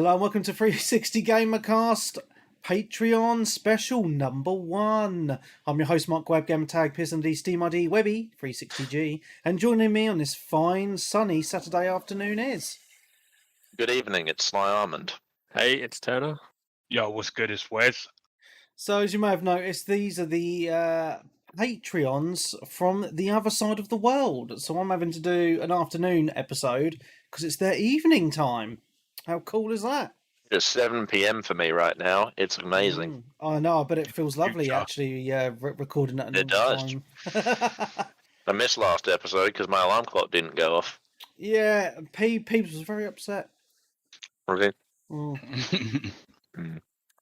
Hello and welcome to 360 Gamercast Patreon Special number 1. I'm your host Mark Webb, Gamer Tag, PSND, Steam ID, Webby, 360G, and joining me on this fine, sunny Saturday afternoon is... Good evening, it's Sly Almond. Hey, it's Turner. Yo, what's good, it's Wes. So, as you may have noticed, these are the Patreons from the other side of the world. So I'm having to do an afternoon episode because it's their evening time. How cool is that? It's 7 p.m. for me right now. It's amazing. I know, but it feels lovely actually recording at It does. time. I missed last episode because my alarm clock didn't go off. Yeah, Peeps was very upset. Really?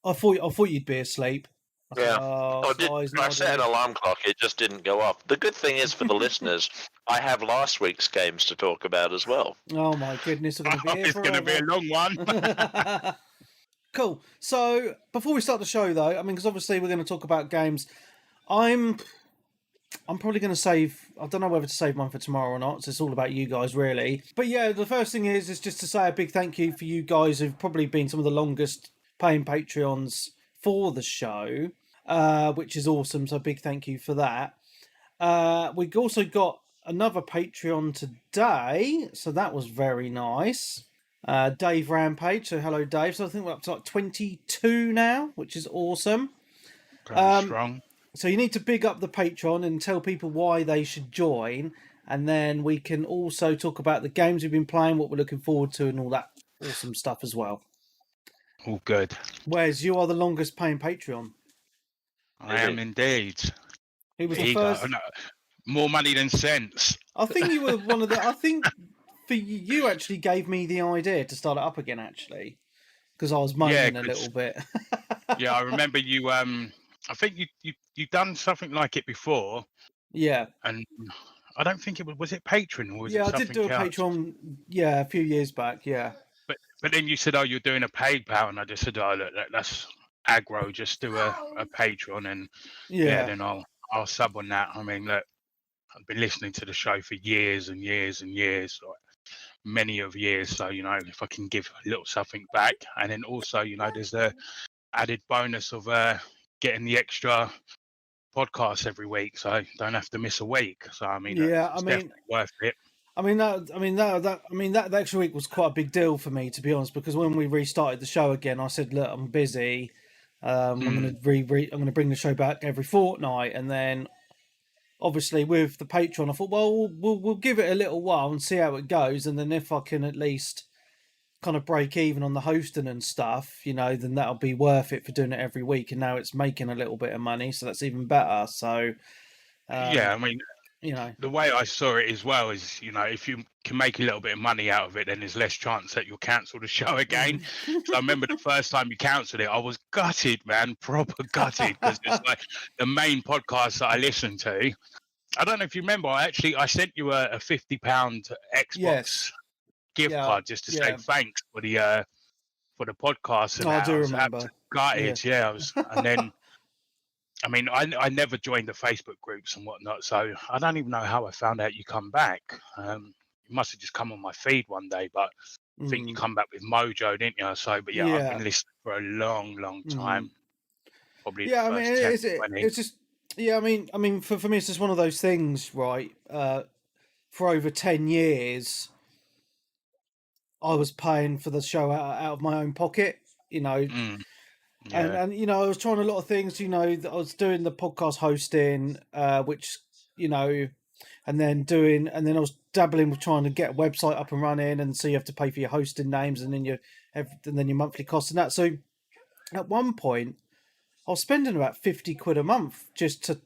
I thought you'd be asleep. Yeah. I set an alarm clock, it just didn't go off. The good thing is for the listeners, I have last week's games to talk about as well. Oh my goodness, it's going to be a long one. Cool. So, before we start the show though, I mean, because obviously we're going to talk about games, I'm probably going to save, I don't know whether to save one for tomorrow or not, so it's all about you guys really. But yeah, the first thing is just to say a big thank you for you guys who've probably been some of the longest paying Patreons for the show, which is awesome, so a big thank you for that. We also got another Patreon today, so that was very nice. Dave Rampage, so hello Dave. So I think we're up to like 22 now, which is awesome. Strong. So you need to big up the Patreon and tell people why they should join, and then we can also talk about the games we've been playing, what we're looking forward to, and all that awesome stuff as well. All good. Wes, you are the longest paying Patreon. I am indeed. He was the first. No, more money than sense. I think you were one of the. I think for you actually gave me the idea to start it up again, actually, because I was moaning a little bit. Yeah, I remember you. I think you've done something like it before. Yeah. And I don't think it was it Patreon or was it something I did do a else? Patreon. Yeah, a few years back. Yeah. But then you said, "Oh, you're doing a paid pal," and I just said, "Oh, look, that's aggro. Just do a Patreon, and then I'll sub on that." I mean, look, I've been listening to the show for years and years and years, like many of years. So if I can give a little something back, and then also, there's the added bonus of getting the extra podcast every week, so I don't have to miss a week. So I mean, it's definitely worth it. That extra week was quite a big deal for me, to be honest, because when we restarted the show again, I said, "Look, I'm busy. I'm going to bring the show back every fortnight," and then obviously with the Patreon, I thought, well, we'll give it a little while and see how it goes, and then if I can at least kind of break even on the hosting and stuff, then that'll be worth it for doing it every week. And now it's making a little bit of money, so that's even better. So yeah, I mean, the way I saw it as well is, if you can make a little bit of money out of it, then there's less chance that you'll cancel the show again. So I remember the first time you cancelled it, I was gutted, man, proper gutted, because it's like the main podcast that I listened to. I don't know if you remember, I sent you a £50 Xbox gift card just to say thanks for the podcast. And I do remember. Absolutely gutted, I was, and then. I mean, I never joined the Facebook groups and whatnot, so I don't even know how I found out you come back. You must have just come on my feed one day, but I think you come back with Mojo, didn't you? So, but I've been listening for a long, long time. Probably it's just I mean, for me, it's just one of those things, right? For over 10 years, I was paying for the show out of my own pocket, And I was trying a lot of things. I was doing the podcast hosting, which and then I was dabbling with trying to get a website up and running, and so you have to pay for your hosting names and then your monthly costs and that. So at one point, I was spending about £50 a month just to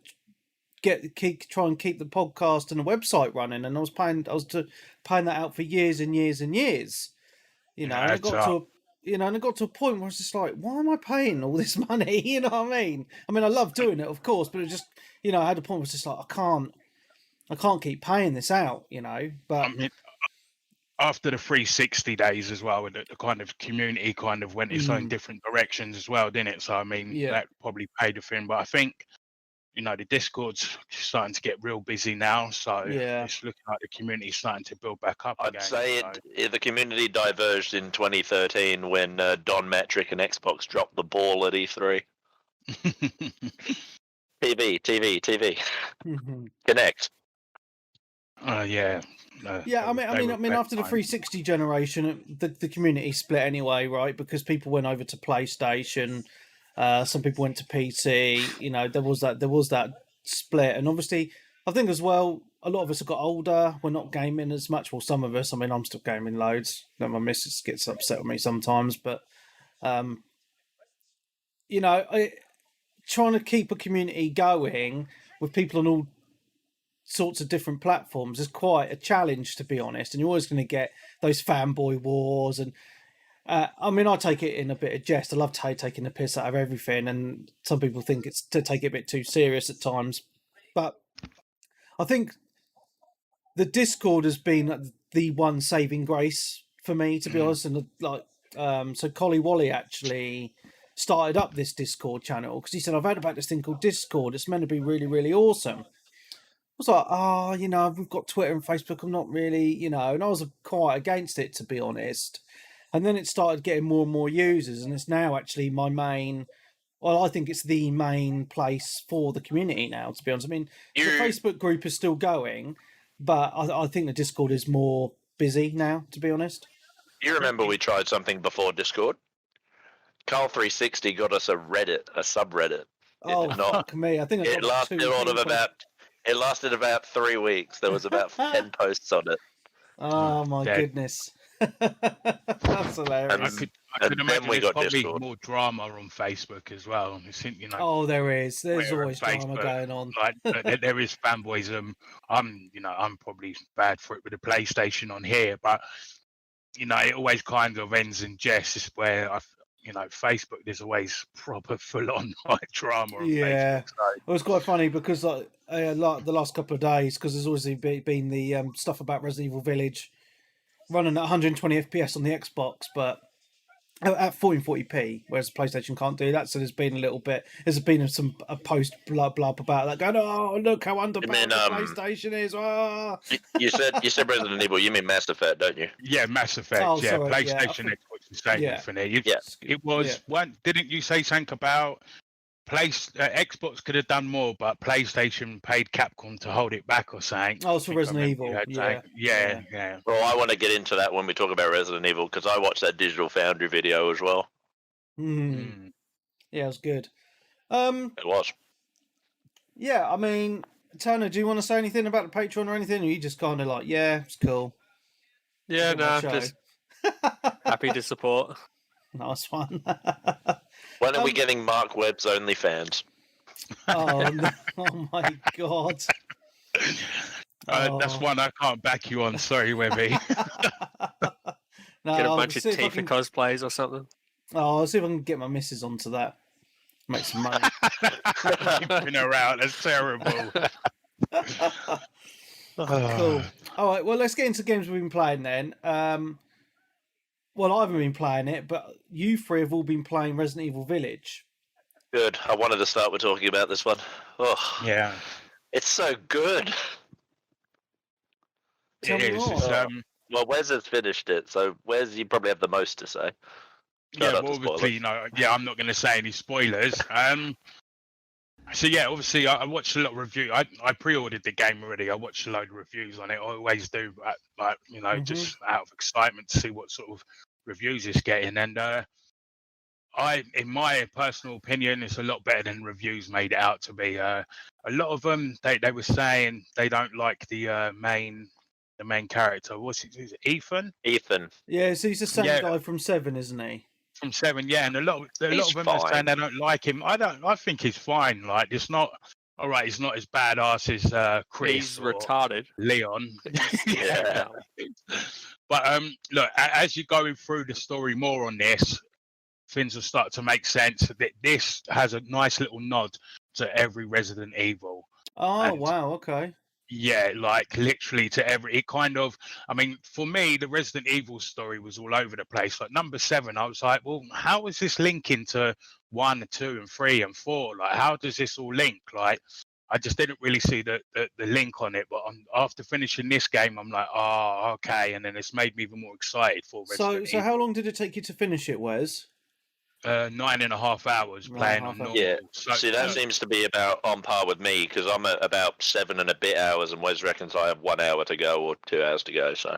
try and keep the podcast and the website running, and I was paying that out for years and years and years. And I got to and it got to a point where I was just like, why am I paying all this money? You know what I mean? I mean, I love doing it, of course, but it just, I had a point where it's just like, I can't keep paying this out, but... I mean, after the 360 days as well, the kind of community kind of went its own different directions as well, didn't it? So, I mean, that probably paid a thing, but I think the Discord's starting to get real busy now, so Yeah. it's looking like the community's starting to build back up I'd again. say the community diverged in 2013 when Don Metric and Xbox dropped the ball at E3. TV. Mhm. Connect. Yeah. Yeah, I mean, after the 360 generation, the community split anyway, right? Because people went over to PlayStation, some people went to PC. There was that split, and obviously, I think as well, a lot of us have got older. We're not gaming as much. Well, some of us. I mean, I'm still gaming loads. My missus gets upset with me sometimes, but trying to keep a community going with people on all sorts of different platforms is quite a challenge, to be honest, and you're always going to get those fanboy wars. And I mean, I take it in a bit of jest. I love taking the piss out of everything, and some people think it's to take it a bit too serious at times, but I think the Discord has been the one saving grace for me, to be honest. And so Collie Wally actually started up this Discord channel because he said, I've heard about this thing called Discord, it's meant to be really, really awesome. I was like, we've got Twitter and Facebook. I'm not really, and I was quite against it, to be honest. And then it started getting more and more users, and it's now actually my main. Well, I think it's the main place for the community now, to be honest. I mean, the Facebook group is still going, but I think the Discord is more busy now, to be honest. You remember we tried something before Discord? Carl 360 got us a subreddit. Fuck me! I think it lasted about 3 weeks. There was about 10 posts on it. Oh my goodness, that's hilarious. I could imagine there's probably more drama on Facebook as well. Oh, there is. There's always drama going on. Like there is fanboyism. I'm probably bad for it with the PlayStation on here, but it always kind of ends in jest. It's where Facebook, there's always proper full-on drama on Facebook. So. It was quite funny because like the last couple of days, because there's always been the stuff about Resident Evil Village running at 120 FPS on the Xbox, but at 1440p, whereas the PlayStation can't do that. So there's been a post blub about that going, oh, look how underpowered the PlayStation is. Oh. You said Resident Evil, you mean Mass Effect, don't you? Yeah, Mass Effect. Oh, yeah, sorry, PlayStation, Xbox, the same for there. It was one. Didn't you say something about Xbox could have done more, but PlayStation paid Capcom to hold it back or something? Oh, it's for Resident Evil. Yeah. Well, I want to get into that when we talk about Resident Evil, because I watched that Digital Foundry video as well. Yeah, it was good. It was. Yeah, I mean, Turner, do you want to say anything about the Patreon or anything? Or you just kind of like, yeah, it's cool. Yeah, no, just happy to support. Nice one. When are we getting Mark Webb's OnlyFans? Oh, no. Oh my God. That's one I can't back you on. Sorry, Webby. Get a bunch of Tifa cosplays or something. Oh, I'll see if I can get my missus onto that. Make some money. Keeping her out. That's terrible. Cool. All right, well, let's get into games we've been playing then. Well, I haven't been playing it, but you three have all been playing Resident Evil Village. Good. I wanted to start with talking about this one. Oh, yeah. It's so good. Tell me more. Well, Wes has finished it, so Wes, you probably have the most to say. Obviously, I'm not going to say any spoilers. So yeah, obviously, I watched a lot of reviews. I pre-ordered the game already. I watched a load of reviews on it. I always do, just out of excitement to see what sort of reviews it's getting. And in my personal opinion, it's a lot better than reviews made it out to be. A lot of them, they were saying they don't like the main character. What's it? Is it Ethan? Ethan. Yeah, so he's the same guy from 7, isn't he? From 7, yeah, and a lot of them are saying they don't like him. I think he's fine. Like, it's not all right. He's not as badass as Chris. He's retarded. Leon. Yeah. But look, as you're going through the story more on this, things will start to make sense. That this has a nice little nod to every Resident Evil. Oh, wow, okay. Yeah, like literally to every. It kind of. I mean, for me, the Resident Evil story was all over the place. Like number 7, I was like, well, how is this linking to 1, 2, and 3 and 4? Like, how does this all link? Like, I just didn't really see the link on it. But after finishing this game, I'm like, oh, okay. And then it's made me even more excited for Resident So Evil. how long did it take you to finish it, Wes? 9.5 hours playing on normal. Yeah. So, See, that seems to be about on par with me because I'm at about 7 and a bit hours, and Wes reckons I have 1 hour to go or 2 hours to go. So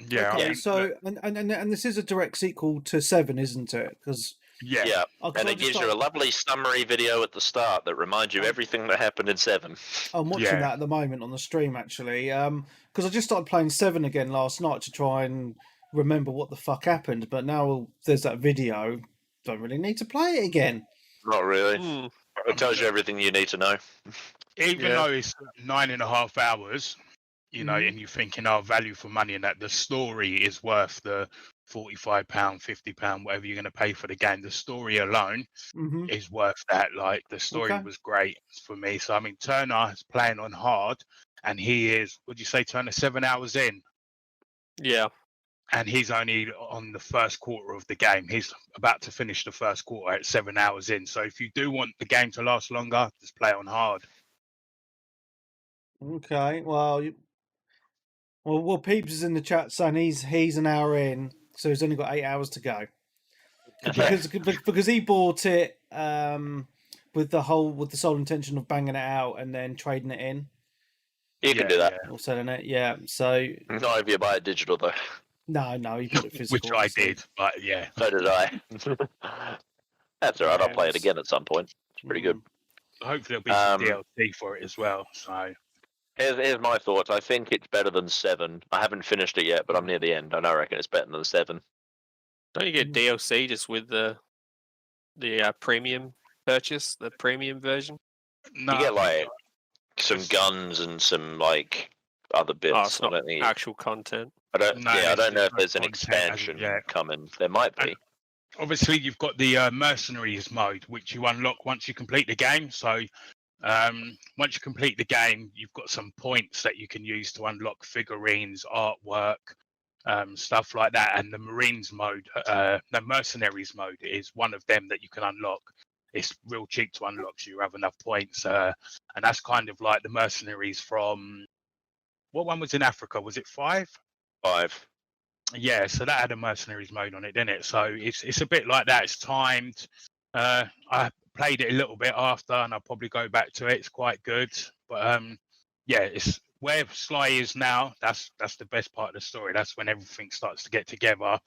yeah. Okay, I mean, so and this is a direct sequel to 7, isn't it? Because yeah. And it gives you a lovely summary video at the start that reminds you everything that happened in 7. I'm watching that at the moment on the stream, actually. Because I just started playing 7 again last night to try and remember what the fuck happened. But now there's that video, don't really need to play it again. Not really. It tells you everything you need to know. Even though it's 9.5 hours, you know, and you're thinking, oh, value for money, and that the story is worth the £45, £50, whatever you're going to pay for the game. The story alone is worth that. Like, the story was great for me. So, I mean, Turner is playing on hard, and he is, would you say, Turner, 7 hours in? Yeah. And he's only on the first quarter of the game. He's about to finish the first quarter at 7 hours in. So if you do want the game to last longer, just play on hard. Okay, well, Peeps is in the chat saying he's an hour in, so he's only got 8 hours to go. Because he bought it with the sole intention of banging it out and then trading it in. You can do that. Or selling it, yeah. So not if you buy it digital though. No, he bought it physical. Which I did, but yeah. So did I. That's alright, I'll play it again at some point. It's pretty good. Hopefully there'll be some DLC for it as well. So here's my thoughts. I think it's better than 7. I haven't finished it yet, but I'm near the end, and I reckon it's better than 7. Don't you get DLC just with the premium purchase, the premium version? No, you get like some guns and some like other bits. Oh, it's not I don't actual content. I don't know if there's an expansion coming. There might be. Obviously, you've got the Mercenaries Mode, which you unlock once you complete the game. So once you complete the game, you've got some points that you can use to unlock figurines, artwork, stuff like that. And the Marines Mode, the Mercenaries Mode is one of them that you can unlock. It's real cheap to unlock, so you have enough points. And that's kind of like the Mercenaries from... What one was in Africa? Was it 5? 5. Yeah, so that had a Mercenaries Mode on it, didn't it? So it's a bit like that. It's timed. I played it a little bit after, and I'll probably go back to it. It's quite good. But yeah, it's where Sly is now. That's the best part of the story. That's when everything starts to get together.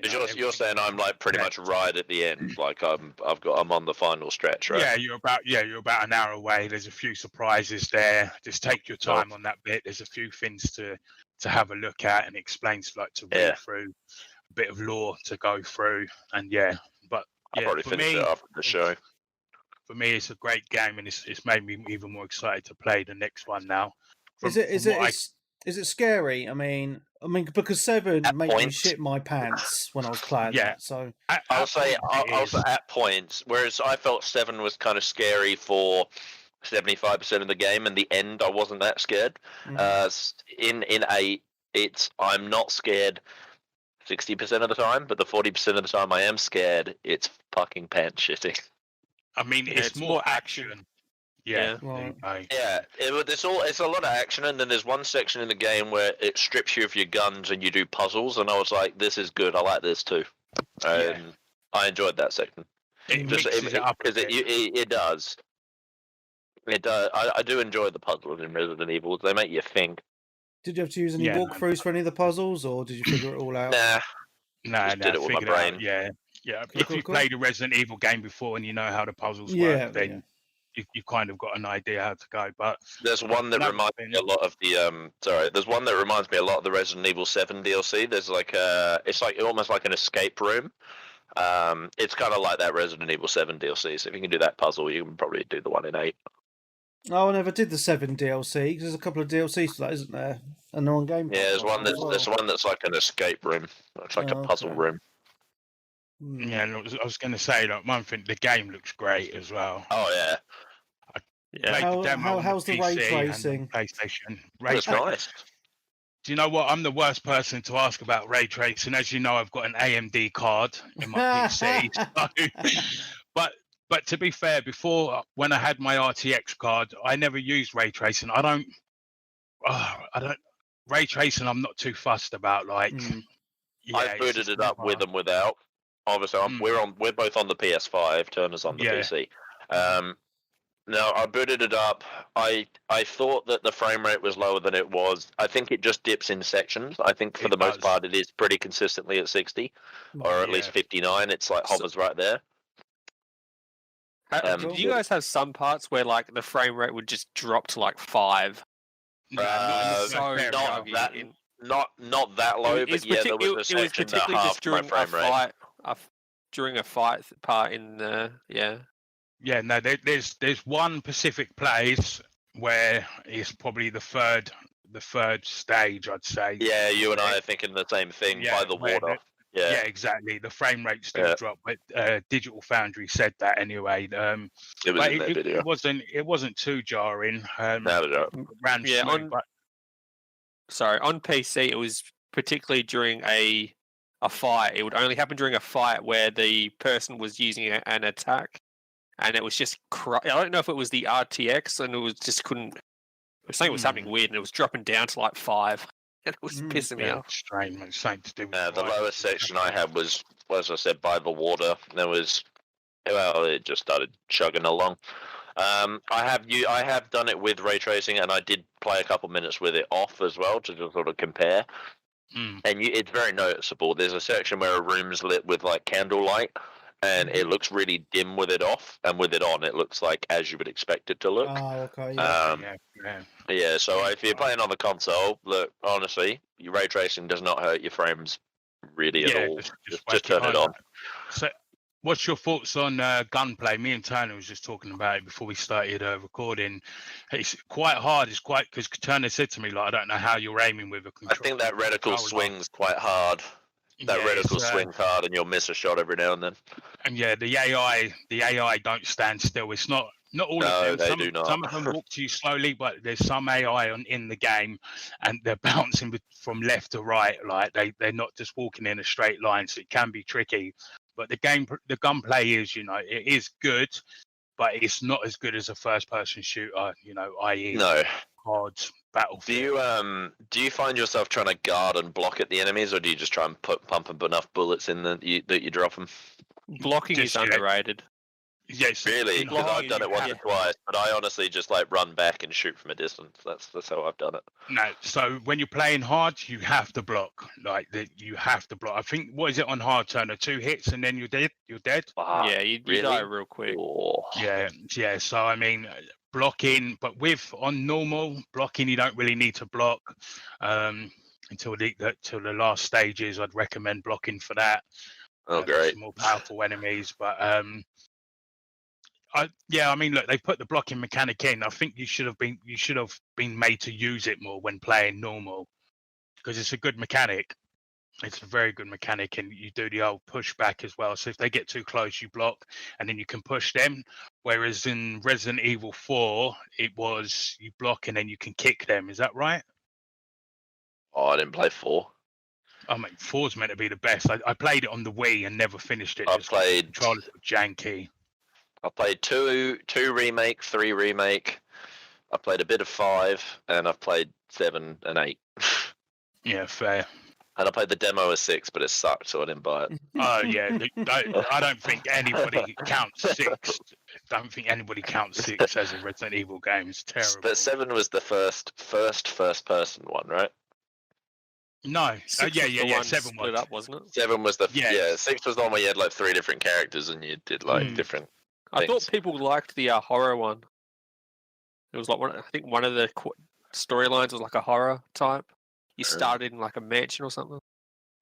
You're saying I'm like pretty much right at the end. Like I'm on the final stretch, right? Yeah, you're about an hour away. There's a few surprises there. Just take your time on that bit. There's a few things to have a look at, and explains like to read through, a bit of lore to go through, and but I'll probably finish it after the show. For me, it's a great game, and it's made me even more excited to play the next one now. Is it scary? I mean, because 7 made me shit my pants when I was playing that. So I'll say at points, whereas I felt 7 was kind of scary for 75% of the game, and the end I wasn't that scared. In 8, I'm not scared 60% of the time, but the 40% of the time I am scared, it's fucking pants shitting. I mean, it's more action. Yeah, it's a lot of action, and then there's one section in the game where it strips you of your guns and you do puzzles, and I was like, this is good. I like this too. I enjoyed that section. It does. It does. I do enjoy the puzzles in Resident Evil. They make you think. Did you have to use any walkthroughs for any of the puzzles, or did you figure it all out? Nah. Did it with my brain. Yeah. If you played a Resident Evil game before and you know how the puzzles work, then you've kind of got an idea how to go. But there's one that reminds me a lot of the There's one that reminds me a lot of the Resident Evil 7 DLC. There's like it's like almost like an escape room. It's kind of like that Resident Evil 7 DLC. So if you can do that puzzle, you can probably do the one in 8. Oh, I never did the 7 DLC because there's a couple of DLCs for that, isn't there? And they're on Game Pass. Yeah, there's one that's like an escape room. It's like a puzzle room. Yeah, and I was going to say, like, one thing, the game looks great as well. Oh yeah. Yeah. Played the demo on how's the ray PC and tracing? PlayStation. That's nice. Do you know what? I'm the worst person to ask about ray tracing. As you know, I've got an AMD card in my PC. But to be fair, before when I had my RTX card, I never used ray tracing. I don't ray tracing. I'm not too fussed about. Like, I've booted it up with and without. Obviously, we're both on the PS5. Turner's on the PC. No, I booted it up. I thought that the frame rate was lower than it was. I think it just dips in sections. I think for the most part it is pretty consistently at 60, or at least 59. It's like hovers right there. Do you guys have some parts where like the frame rate would just drop to like 5? Not that low, but yeah, there was a section that halved my frame rate. During a fight part in the Yeah, no, there's one specific place where it's probably the third stage, I'd say. Yeah, you and I are thinking the same thing by the water. Yeah, exactly. The frame rate still dropped, but Digital Foundry said that anyway. It was in their video. It wasn't too jarring. On PC it was particularly during a fight. It would only happen during a fight where the person was using an attack, and it was just. I don't know if it was the RTX, and it was just couldn't. Something was happening weird, and it was dropping down to like 5. And it was pissing me off. Strange, something to do with the lowest section I had was, as I said, by the water. There was, it just started chugging along. I have done it with ray tracing, and I did play a couple minutes with it off as well to just sort of compare. And it's very noticeable. There's a section where a room's lit with like candlelight, and it looks really dim with it off, and with it on, it looks like as you would expect it to look. Oh, okay. Yeah. So if you're playing on the console, look, honestly, your ray tracing does not hurt your frames really at all. Just turn it on. So, what's your thoughts on gunplay? Me and Turner was just talking about it before we started recording. It's quite hard. It's quite because Turner said to me, like, I don't know how you're aiming with a controller. I think that reticle swings quite hard. That reticle swings hard, and you'll miss a shot every now and then. And the AI don't stand still. It's not all of them. They do not. Some of them walk to you slowly, but there's some AI in the game, and they're bouncing from left to right. Like they're not just walking in a straight line, so it can be tricky. But the gunplay is, it is good, but it's not as good as a first-person shooter. I.e. COD, Battlefield. Do you find yourself trying to guard and block at the enemies, or do you just try and pump enough bullets in that you drop them? Blocking is underrated. Yes, really, because I've done it once or twice, but I honestly just like run back and shoot from a distance. That's how I've done it. No, so when you're playing hard, you have to block. You have to block. I think what is it on hard, Turner? 2 hits and then you're dead. Wow, yeah, you die real quick. Oh. Yeah. So I mean, blocking, but on normal blocking, you don't really need to block until the last stages. I'd recommend blocking for that. Oh, great! More powerful enemies, but I mean, look, they put the blocking mechanic in. I think you should have been made to use it more when playing normal, because it's a good mechanic. It's a very good mechanic, and you do the old pushback as well. So if they get too close, you block, and then you can push them. Whereas in Resident Evil 4, it was you block and then you can kick them. Is that right? Oh, I didn't play 4. I mean, 4's meant to be the best. I played it on the Wii and never finished it. I played controllers were janky. I played 2 remake, 3 remake. I played a bit of 5, and I've played 7 and 8. Yeah, fair. And I played the demo of 6, but it sucked, so I didn't buy it. Oh yeah, I don't think anybody counts 6. Don't think anybody counts 6 as a Resident Evil game. It's terrible. But 7 was the first person one, right? No, 7 split up, wasn't it? 7 was 6 was the one where you had like 3 different characters and you did like different. I thought people liked the horror one. It was like I think one of the storylines was like a horror type. You started in like a mansion or something.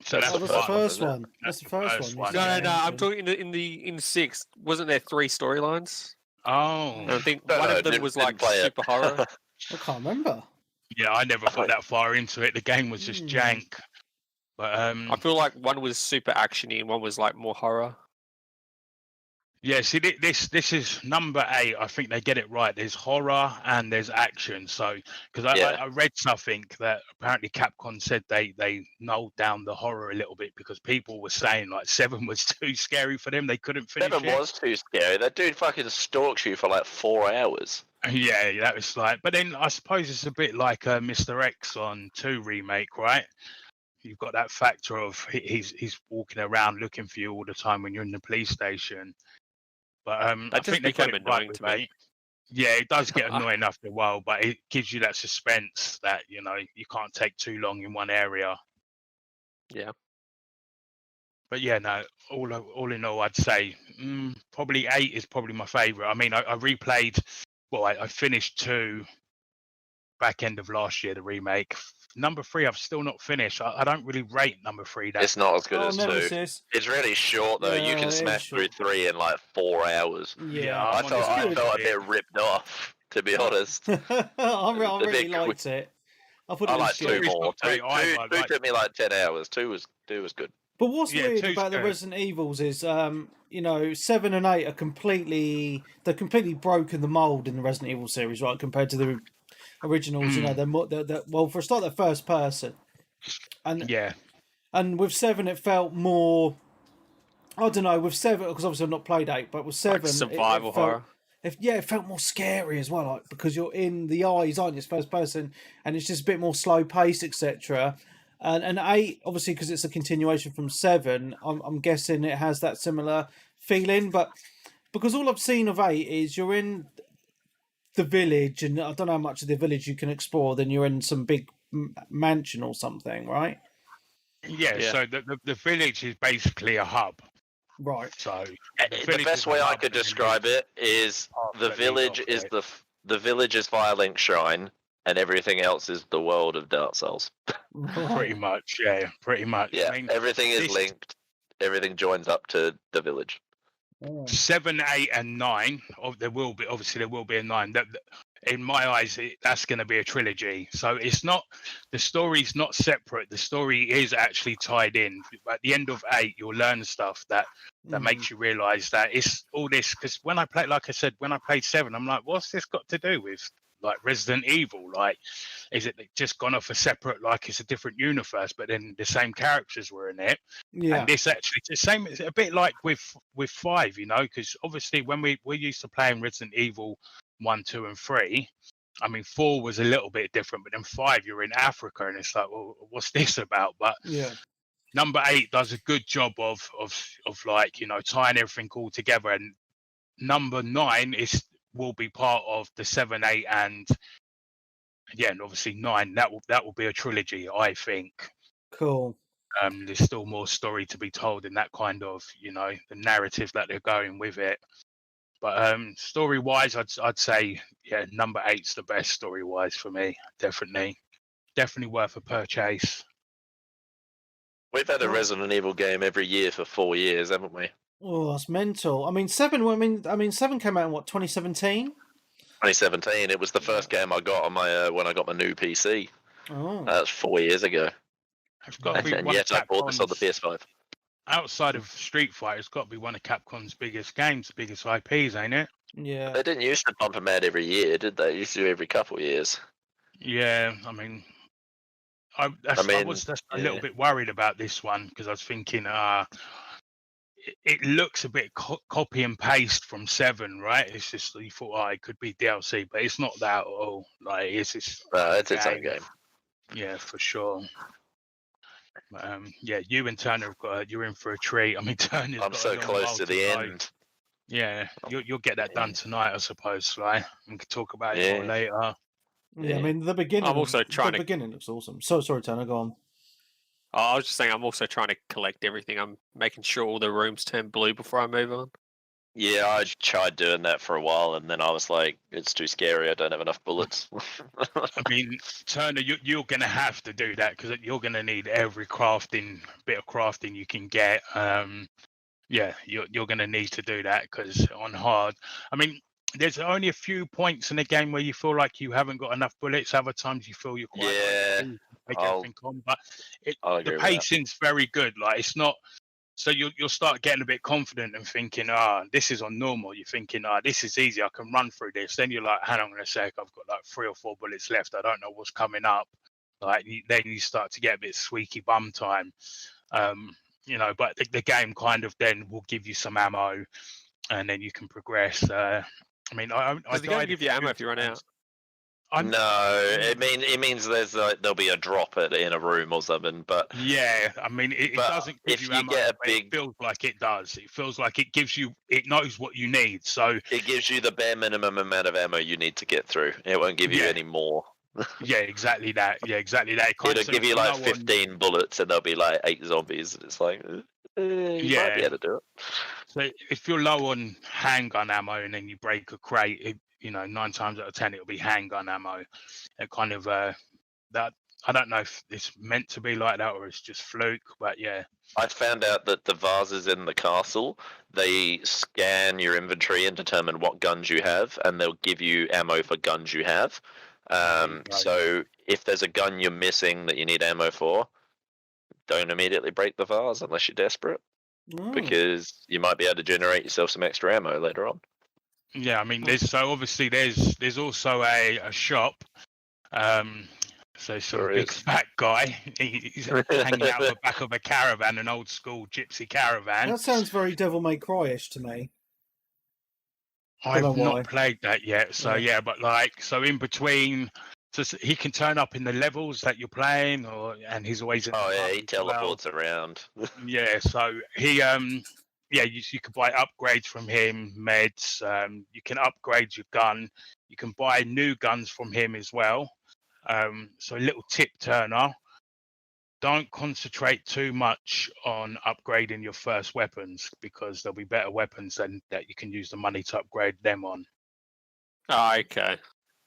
So that's the first one. That's the first one. No. I'm talking in 6. Wasn't there 3 storylines? Oh, and I think one of them was like super horror. I can't remember. Yeah, I never got that far into it. The game was just jank. But I feel like one was super actiony and one was like more horror. Yeah, see, this is number 8. I think they get it right. There's horror and there's action. So, because I read something that apparently Capcom said they nulled down the horror a little bit because people were saying like 7 was too scary for them. They couldn't finish 7 it. was too scary. That dude fucking stalks you for like 4 hours. Yeah, that was like. But then I suppose it's a bit like Mr. X on 2 remake, right? You've got that factor of he's walking around looking for you all the time when you're in the police station. But I think they got it right with 8. Yeah, it does get annoying after a while, but it gives you that suspense that you can't take too long in one area. Yeah. But yeah, no. All in all, I'd say probably 8 is probably my favourite. I mean, I replayed. Well, I finished 2 back end of last year, the remake. Number 3, I've still not finished. I don't really rate number 3. It's not as good as 2. Nemesis. It's really short though. You can smash through 3 in like 4 hours. Yeah, I felt a bit ripped off, to be honest. I really liked it. I like 2 more. 2 took me like 10 hours. 2 was good. But what's weird about the Resident Evils is, 7 and 8 are completely broken the mold in the Resident Evil series, right? Compared to the originals, they're well, for a start, they're first person, and with 7 it felt more. I don't know, with 7, because obviously I've not played 8, but with 7, like survival horror. It felt more scary as well, like because you're in the eyes, aren't you? It's first person, and it's just a bit more slow paced, etc. And 8, obviously, because it's a continuation from 7, I'm guessing it has that similar feeling. But because all I've seen of 8 is you're in the village, and I don't know how much of the village you can explore. Then you're in some big mansion or something, right? Yeah. So the village is basically a hub. Right. So the best way I could describe it is the village is the village's Firelink Shrine, and everything else is the world of Dark Souls. Pretty much, yeah. Pretty much. Yeah, I mean, everything is linked. Everything joins up to the village. 7, 8, and 9. There will be a 9. In my eyes, that's going to be a trilogy. So it's not, the story's not separate. The story is actually tied in. At the end of 8, you'll learn stuff that makes you realise that it's all this. Because when I played, like I said, when I played 7, I'm like, what's this got to do with like Resident Evil? Like, is it just gone off a separate, like it's a different universe, but then the same characters were in it? Yeah. And this actually, the same, it's a bit like with 5, because obviously when we're used to playing Resident Evil 1, 2, and 3. I mean, 4 was a little bit different, but then 5, you're in Africa, and it's like, well, what's this about? But number 8 does a good job of like tying everything all together, and number 9 will be part of the 7, 8, and obviously 9. That will be a trilogy, I think. Cool. There's still more story to be told in that kind of the narrative that they're going with it. But story-wise, I'd say number 8's the best story-wise for me. Definitely worth a purchase. We've had a Resident Evil game every year for 4 years, haven't we? Oh, that's mental. I mean, 7. I mean, 7 came out in what, 2017? 2017. It was the first game I got on my when I got my new PC. Oh, that's 4 years ago. It's got to be and yet I bought this on the PS5. Outside of Street Fighter, it's got to be one of Capcom's biggest games, biggest IPs, ain't it? Yeah. They didn't used to pump them out every year, did they? Used to do every couple of years. Yeah, I mean, I was just a little bit worried about this one because I was thinking, it looks a bit copy and paste from 7, right? It's just you thought, it could be DLC, but it's not that at all. Like it's just it's its own game. Yeah, for sure. You and Turner you're in for a treat. I mean, Turner's I'm so close to the end. Yeah, you'll get that done tonight, I suppose, right? We can talk about it more later. Yeah, I mean, the beginning. I'm also trying the beginning looks awesome. So sorry, Turner, go on. I was just saying, I'm also trying to collect everything. I'm making sure all the rooms turn blue before I move on. Yeah, I tried doing that for a while, and then I was like, it's too scary. I don't have enough bullets. I mean, Turner, you're going to have to do that because you're going to need every bit of crafting you can get. You're going to need to do that because on hard, I mean, there's only a few points in the game where you feel like you haven't got enough bullets. Other times you feel you're quite make everything on. But the pacing's very good. Like it's not So you'll start getting a bit confident and thinking, this is on normal. You're thinking, this is easy. I can run through this. Then you're like, hang on a sec. I've got like 3 or 4 bullets left. I don't know what's coming up. Like then you start to get a bit squeaky bum time. But the game kind of then will give you some ammo, and then you can progress. Does the game give you ammo if you run out? No, it means there'll be a drop in a room or something. But yeah, it doesn't give you ammo. It feels like it does. It feels like it knows what you need. So it gives you the bare minimum amount of ammo you need to get through. It won't give you any more. Yeah, exactly that. It'll give you like 15 bullets, and there'll be like 8 zombies, and it's like, you might be able to do it. So if you're low on handgun ammo and then you break a crate, 9 times out of 10 it'll be handgun ammo. It kind of that I don't know if it's meant to be like that or it's just fluke, but yeah. I found out that the vases in the castle, they scan your inventory and determine what guns you have, and they'll give you ammo for guns you have. So if there's a gun you're missing that you need ammo for, don't immediately break the vase unless you're desperate, because you might be able to generate yourself some extra ammo later on. Yeah, there's also a shop. So some big fat guy, he's hanging out the back of a caravan, an old school gypsy caravan. That sounds very Devil May Cry-ish to me. I've not played that yet, so but so in between, so he can turn up in the levels that you're playing, and he's always in he teleports around. Yeah, so he you can buy upgrades from him, meds. You can upgrade your gun. You can buy new guns from him as well. So a little tip, Turner. Don't concentrate too much on upgrading your first weapons, because there'll be better weapons than that you can use the money to upgrade them on. Oh, okay.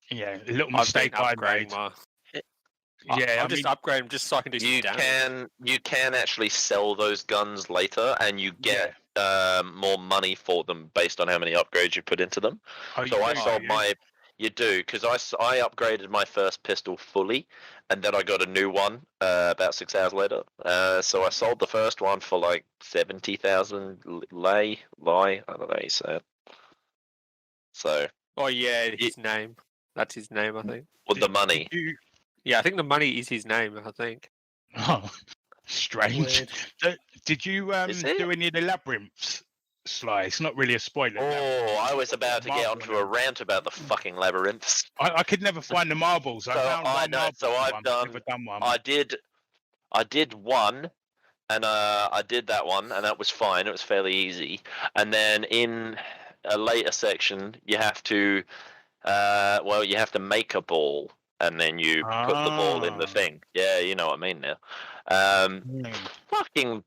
Yeah, a little mistake I made. I'll just upgrade them just so I can do some damage. You can actually sell those guns later, and you get more money for them based on how many upgrades you put into them. I sold my. You do, because I upgraded my first pistol fully, and then I got a new one about 6 hours later. So I sold the first one for like 70,000 lei. I don't know how you say it. So. Oh yeah, his name. That's his name, I think. With the money. Yeah, I think the money is his name. I think. Oh, strange. Did you do any of the labyrinths? Sly, it's not really a spoiler. I was about to get onto a rant about the fucking labyrinths. I could never find the marbles. I did one, and I did that one, and that was fine. It was fairly easy. And then in a later section, you have to, you have to make a ball, and then you put the ball in the thing. Yeah, you know what I mean now. Fucking.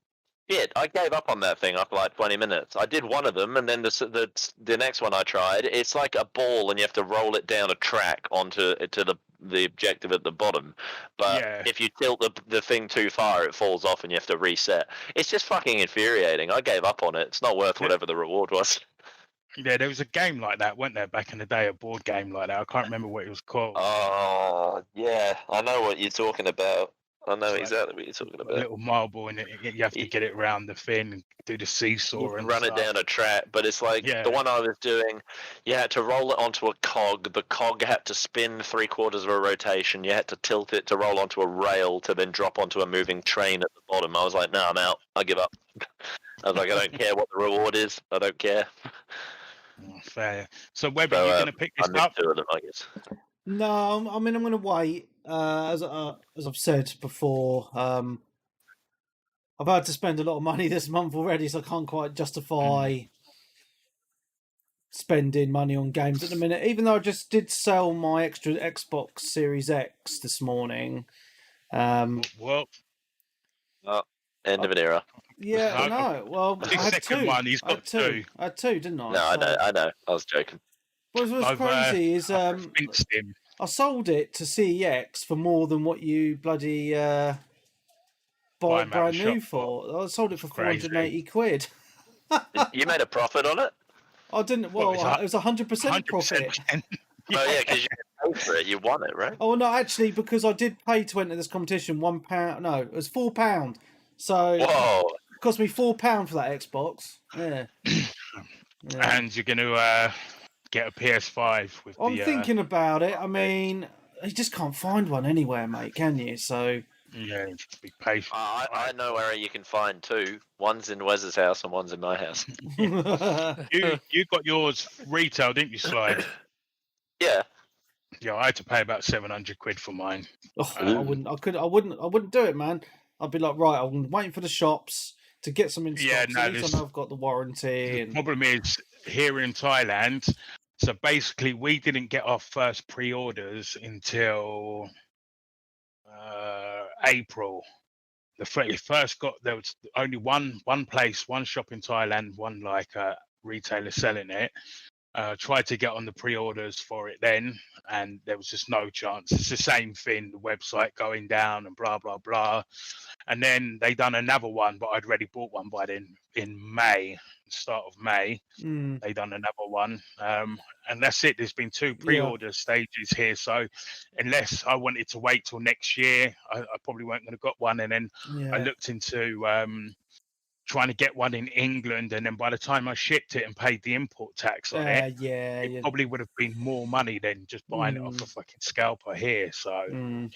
Shit, I gave up on that thing after like 20 minutes. I did one of them, and then the next one I tried, it's like a ball, and you have to roll it down a track onto the objective at the bottom. But if you tilt the thing too far, it falls off, and you have to reset. It's just fucking infuriating. I gave up on it. It's not worth whatever the reward was. Yeah, there was a game like that, wasn't there, back in the day, a board game like that. I can't remember what it was called. Oh, yeah, I know what you're talking about. I know exactly what you're talking about. A little marble, and you have to get it around the fin and do the seesaw and run it down a track. But it's like the one I was doing, you had to roll it onto a cog. The cog had to spin 3/4 of a rotation. You had to tilt it to roll onto a rail to then drop onto a moving train at the bottom. I was like, no, I'm out. I give up. I was like, I don't care what the reward is. I don't care. Fair. So, Webber, you're going to pick this up? Two of them, I guess. No, I'm going to wait. As I've said before, I've had to spend a lot of money this month already, so I can't quite justify spending money on games at the minute. Even though I just did sell my extra Xbox Series X this morning. End of an era. Yeah, I know. Well, I had two. He's got two. I had two, didn't I? No, I know. I was joking. What's crazy is I sold it to CEX for more than what you bloody buy it brand new for. I sold it for 480 quid. You made a profit on it? I didn't. Well, it was 100% profit. Oh yeah, because you paid for it. You won it, right? Oh no, actually, because I did pay to enter this competition £1. No, it was £4. So, cost me £4 for that Xbox. Yeah. And you're going to get a PS5 with I'm thinking about it. I mean, you just can't find one anywhere, mate, can you? So yeah, just be patient. I know where you can find two. One's in Wes's house and one's in my house. You got yours retail, didn't you, Slide? Yeah. Yeah, I had to pay about £700 for mine. I wouldn't do it, man. I'd be like, right, I'm waiting for the shops to get some in stock. Yeah, so at least I know I've got the warranty. The problem is here in Thailand. So basically, we didn't get our first pre-orders until April. First got there was only one place, one shop in Thailand, one like retailer selling it. Tried to get on the pre-orders for it then, and there was just no chance. It's the same thing, the website going down and blah blah blah. And then they done another one, but I'd already bought one by then in May, start of May. They done another one, and that's it. There's been 2 pre-order stages here, so unless I wanted to wait till next year, I probably weren't going to got one. And then I looked into trying to get one in England, and then by the time I shipped it and paid the import tax on it probably would have been more money than just buying it off a fucking scalper here. So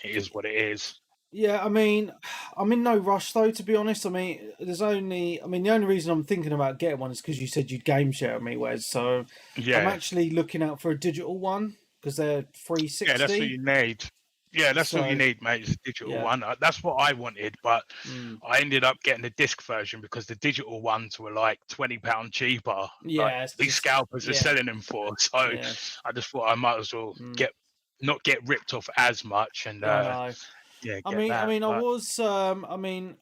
it is what it is. Yeah, I mean, I'm in no rush though, to be honest. I mean, the only reason I'm thinking about getting one is because you said you'd game share with me, Wes. So I'm actually looking out for a digital one because they're 360. Yeah, that's what you need. Yeah, that's all you need, mate. Is a digital one. That's what I wanted, but I ended up getting the disc version because the digital ones were like £20 cheaper. Yeah, like, these scalpers are selling them for. So I just thought I might as well not get ripped off as much. And I mean,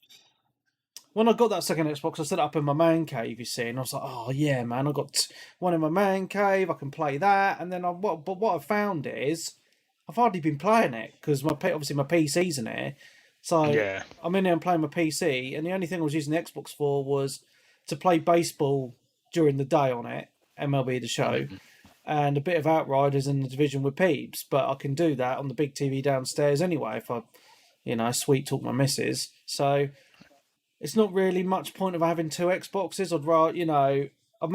when I got that second Xbox, I set it up in my man cave, you see, and I was like, oh yeah, man, I got one in my man cave. I can play that, and then what I found is I've hardly been playing it because obviously my PC's in there. So I'm in there and playing my PC, and the only thing I was using the Xbox for was to play baseball during the day on it, MLB The Show, and a bit of Outriders and the Division with Peeps. But I can do that on the big TV downstairs anyway if I, sweet talk my missus. So it's not really much point of having 2 Xboxes. I'd rather, I've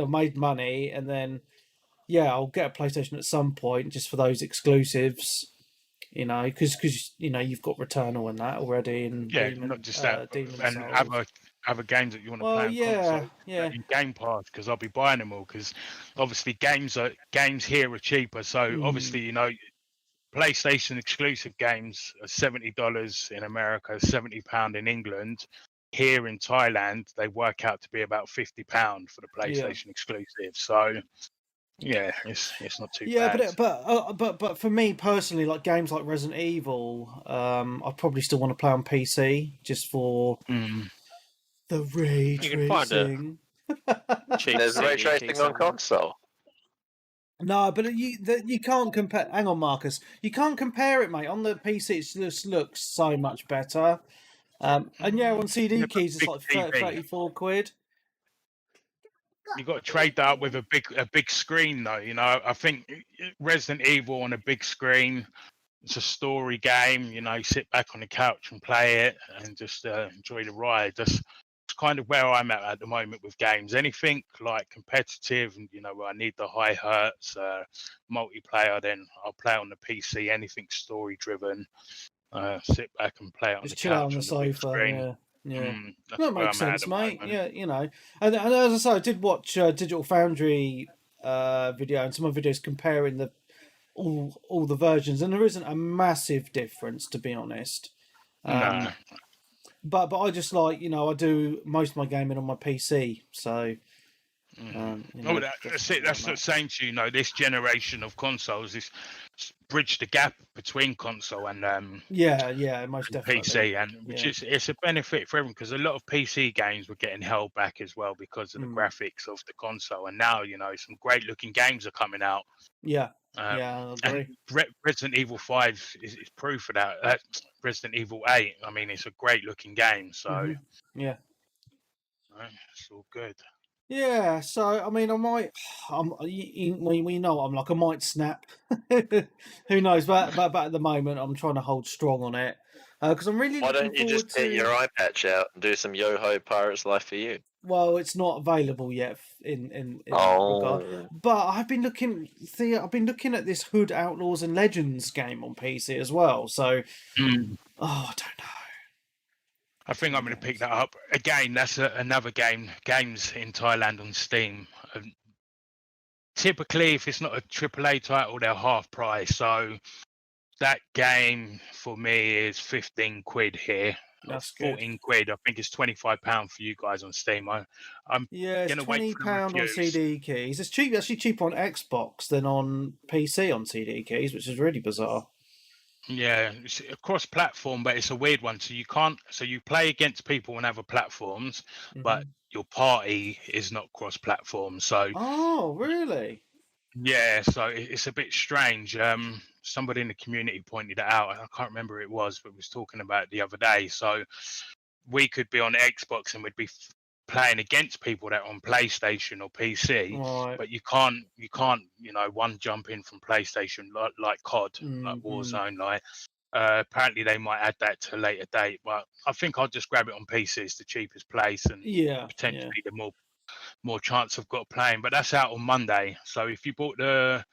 made money, and then I'll get a PlayStation at some point just for those exclusives. Because you've got Returnal and that already, and not just that, and other games that you want to play on console, in Game Pass, because I'll be buying them all. Because obviously games here are cheaper, so obviously PlayStation exclusive games are $70 in America, £70 in England. Here in Thailand, they work out to be about £50 for the PlayStation exclusive. So. Yeah, it's not too bad. But for me personally, like games like Resident Evil, I probably still want to play on PC just for the ray tracing. There's ray tracing on console. No, but you can't compare. Hang on, Marcus. You can't compare it, mate. On the PC, it just looks so much better. And on CD keys, it's like 34 quid. You've got to trade that up with a big screen, though. I think Resident Evil on a big screen, it's a story game. You sit back on the couch and play it and just enjoy the ride. That's kind of where I'm at the moment with games. Anything like competitive and where I need the high hertz multiplayer, then I'll play on the PC. Anything story driven, sit back and play it on the couch on the sofa. That makes sense, mate. And as I say, I did watch Digital Foundry video and some of the videos comparing all the versions, and there isn't a massive difference, to be honest. No. But I just I do most of my gaming on my PC, so. That's it. That's the same to this generation of consoles is bridge the gap between console and most definitely PC, and which is it's a benefit for everyone because a lot of PC games were getting held back as well because of the graphics of the console, and now some great looking games are coming out. I agree. Resident Evil 5 is proof of that. Resident Evil 8, I mean, it's a great looking game, so it's all good. Yeah, so I mean, I might. We know I'm like I might snap. Who knows? But at the moment, I'm trying to hold strong on it. Because I'm really Why looking don't you forward just get your eye patch out and do some Yo-Ho Pirates Life for You? Well, it's not available yet in that regard. But I've been looking. I've been looking at this Hood Outlaws and Legends game on PC as well. So, I don't know. I think I'm going to pick that up again. That's another game. Games in Thailand on Steam. Typically, if it's not a AAA title, they're half price. So that game for me is 15 quid here. That's 14 good. quid. I think it's £25 for you guys on Steam. I'm it's gonna wait for the £20 on reviews. CD keys. It's actually cheaper on Xbox than on PC on CD keys, which is really bizarre. Yeah, it's a cross-platform, but it's a weird one. So you can't. So you play against people on other platforms, but your party is not cross-platform. So. Oh, really? Yeah, so it's a bit strange. Somebody in the community pointed it out, and I can't remember who it was, but was talking about it the other day. So we could be on Xbox and we'd be playing against people that are on PlayStation or PC, Right. but you can't, one jump in from PlayStation like COD, like Warzone, like. Apparently they might add that to a later date, but I think I'll just grab it on PC. It's the cheapest place and potentially the more chance I've got playing. But that's out on Monday. So if you bought the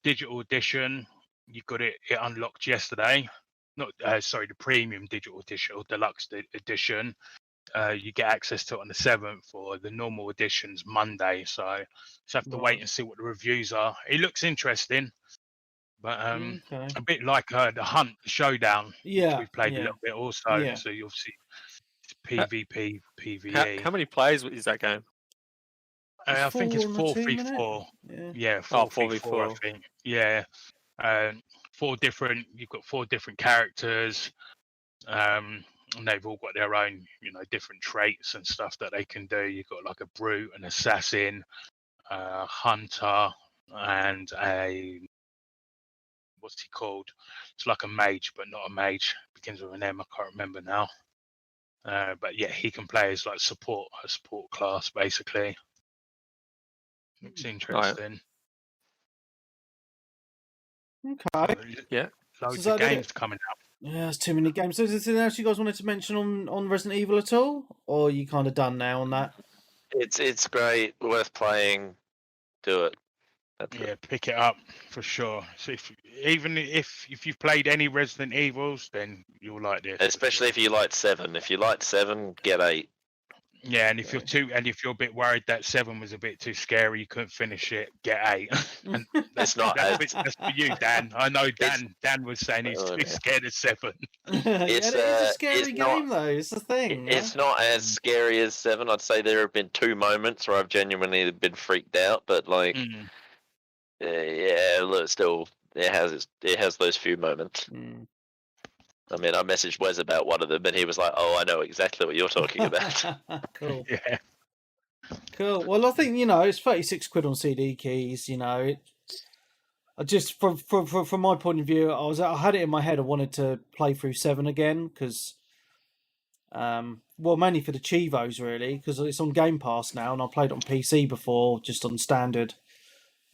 digital edition, you got it unlocked yesterday. Not the premium digital edition or deluxe edition. You get access to it on the 7th, or the normal edition's Monday. So just have to wait and see what the reviews are. It looks interesting, but a bit like the Hunt Showdown, which we've played a little bit also. So you'll see it's PvP, PvE. How many players is that game? I think it's 4v4. Yeah, 4v4. I think. Yeah, You've got 4 different characters, and they've all got their own, different traits and stuff that they can do. You've got like a brute, an assassin, a hunter, and what's he called? It's like a mage, but not a mage. Begins with an M. I can't remember now. But yeah, he can play as like a support class basically. Looks interesting. Okay. Yeah. Loads of games coming up. Yeah, there's too many games. So is there anything else you guys wanted to mention on Resident Evil at all? Or are you kind of done now on that? It's great, worth playing. Do it. Pick it up for sure. So if you've played any Resident Evils, then you'll like this. Especially if you like 7. If you like 7, get 8. Yeah, and if you're a bit worried that 7 was a bit too scary, you couldn't finish it, get 8. And that's for you, Dan. I know Dan was saying he's too scared of 7. It's a scary game though. It's the thing. It's not as scary as 7. I'd say there have been 2 moments where I've genuinely been freaked out, but like, look, still it has those few moments. I mean, I messaged Wes about one of them, and he was like, "Oh, I know exactly what you're talking about." Cool. Yeah. Cool. Well, I think it's 36 quid on CD keys. I just from my point of view, I had it in my head. I wanted to play through 7 again because, mainly for the Chivos really, because it's on Game Pass now, and I played it on PC before, just on standard.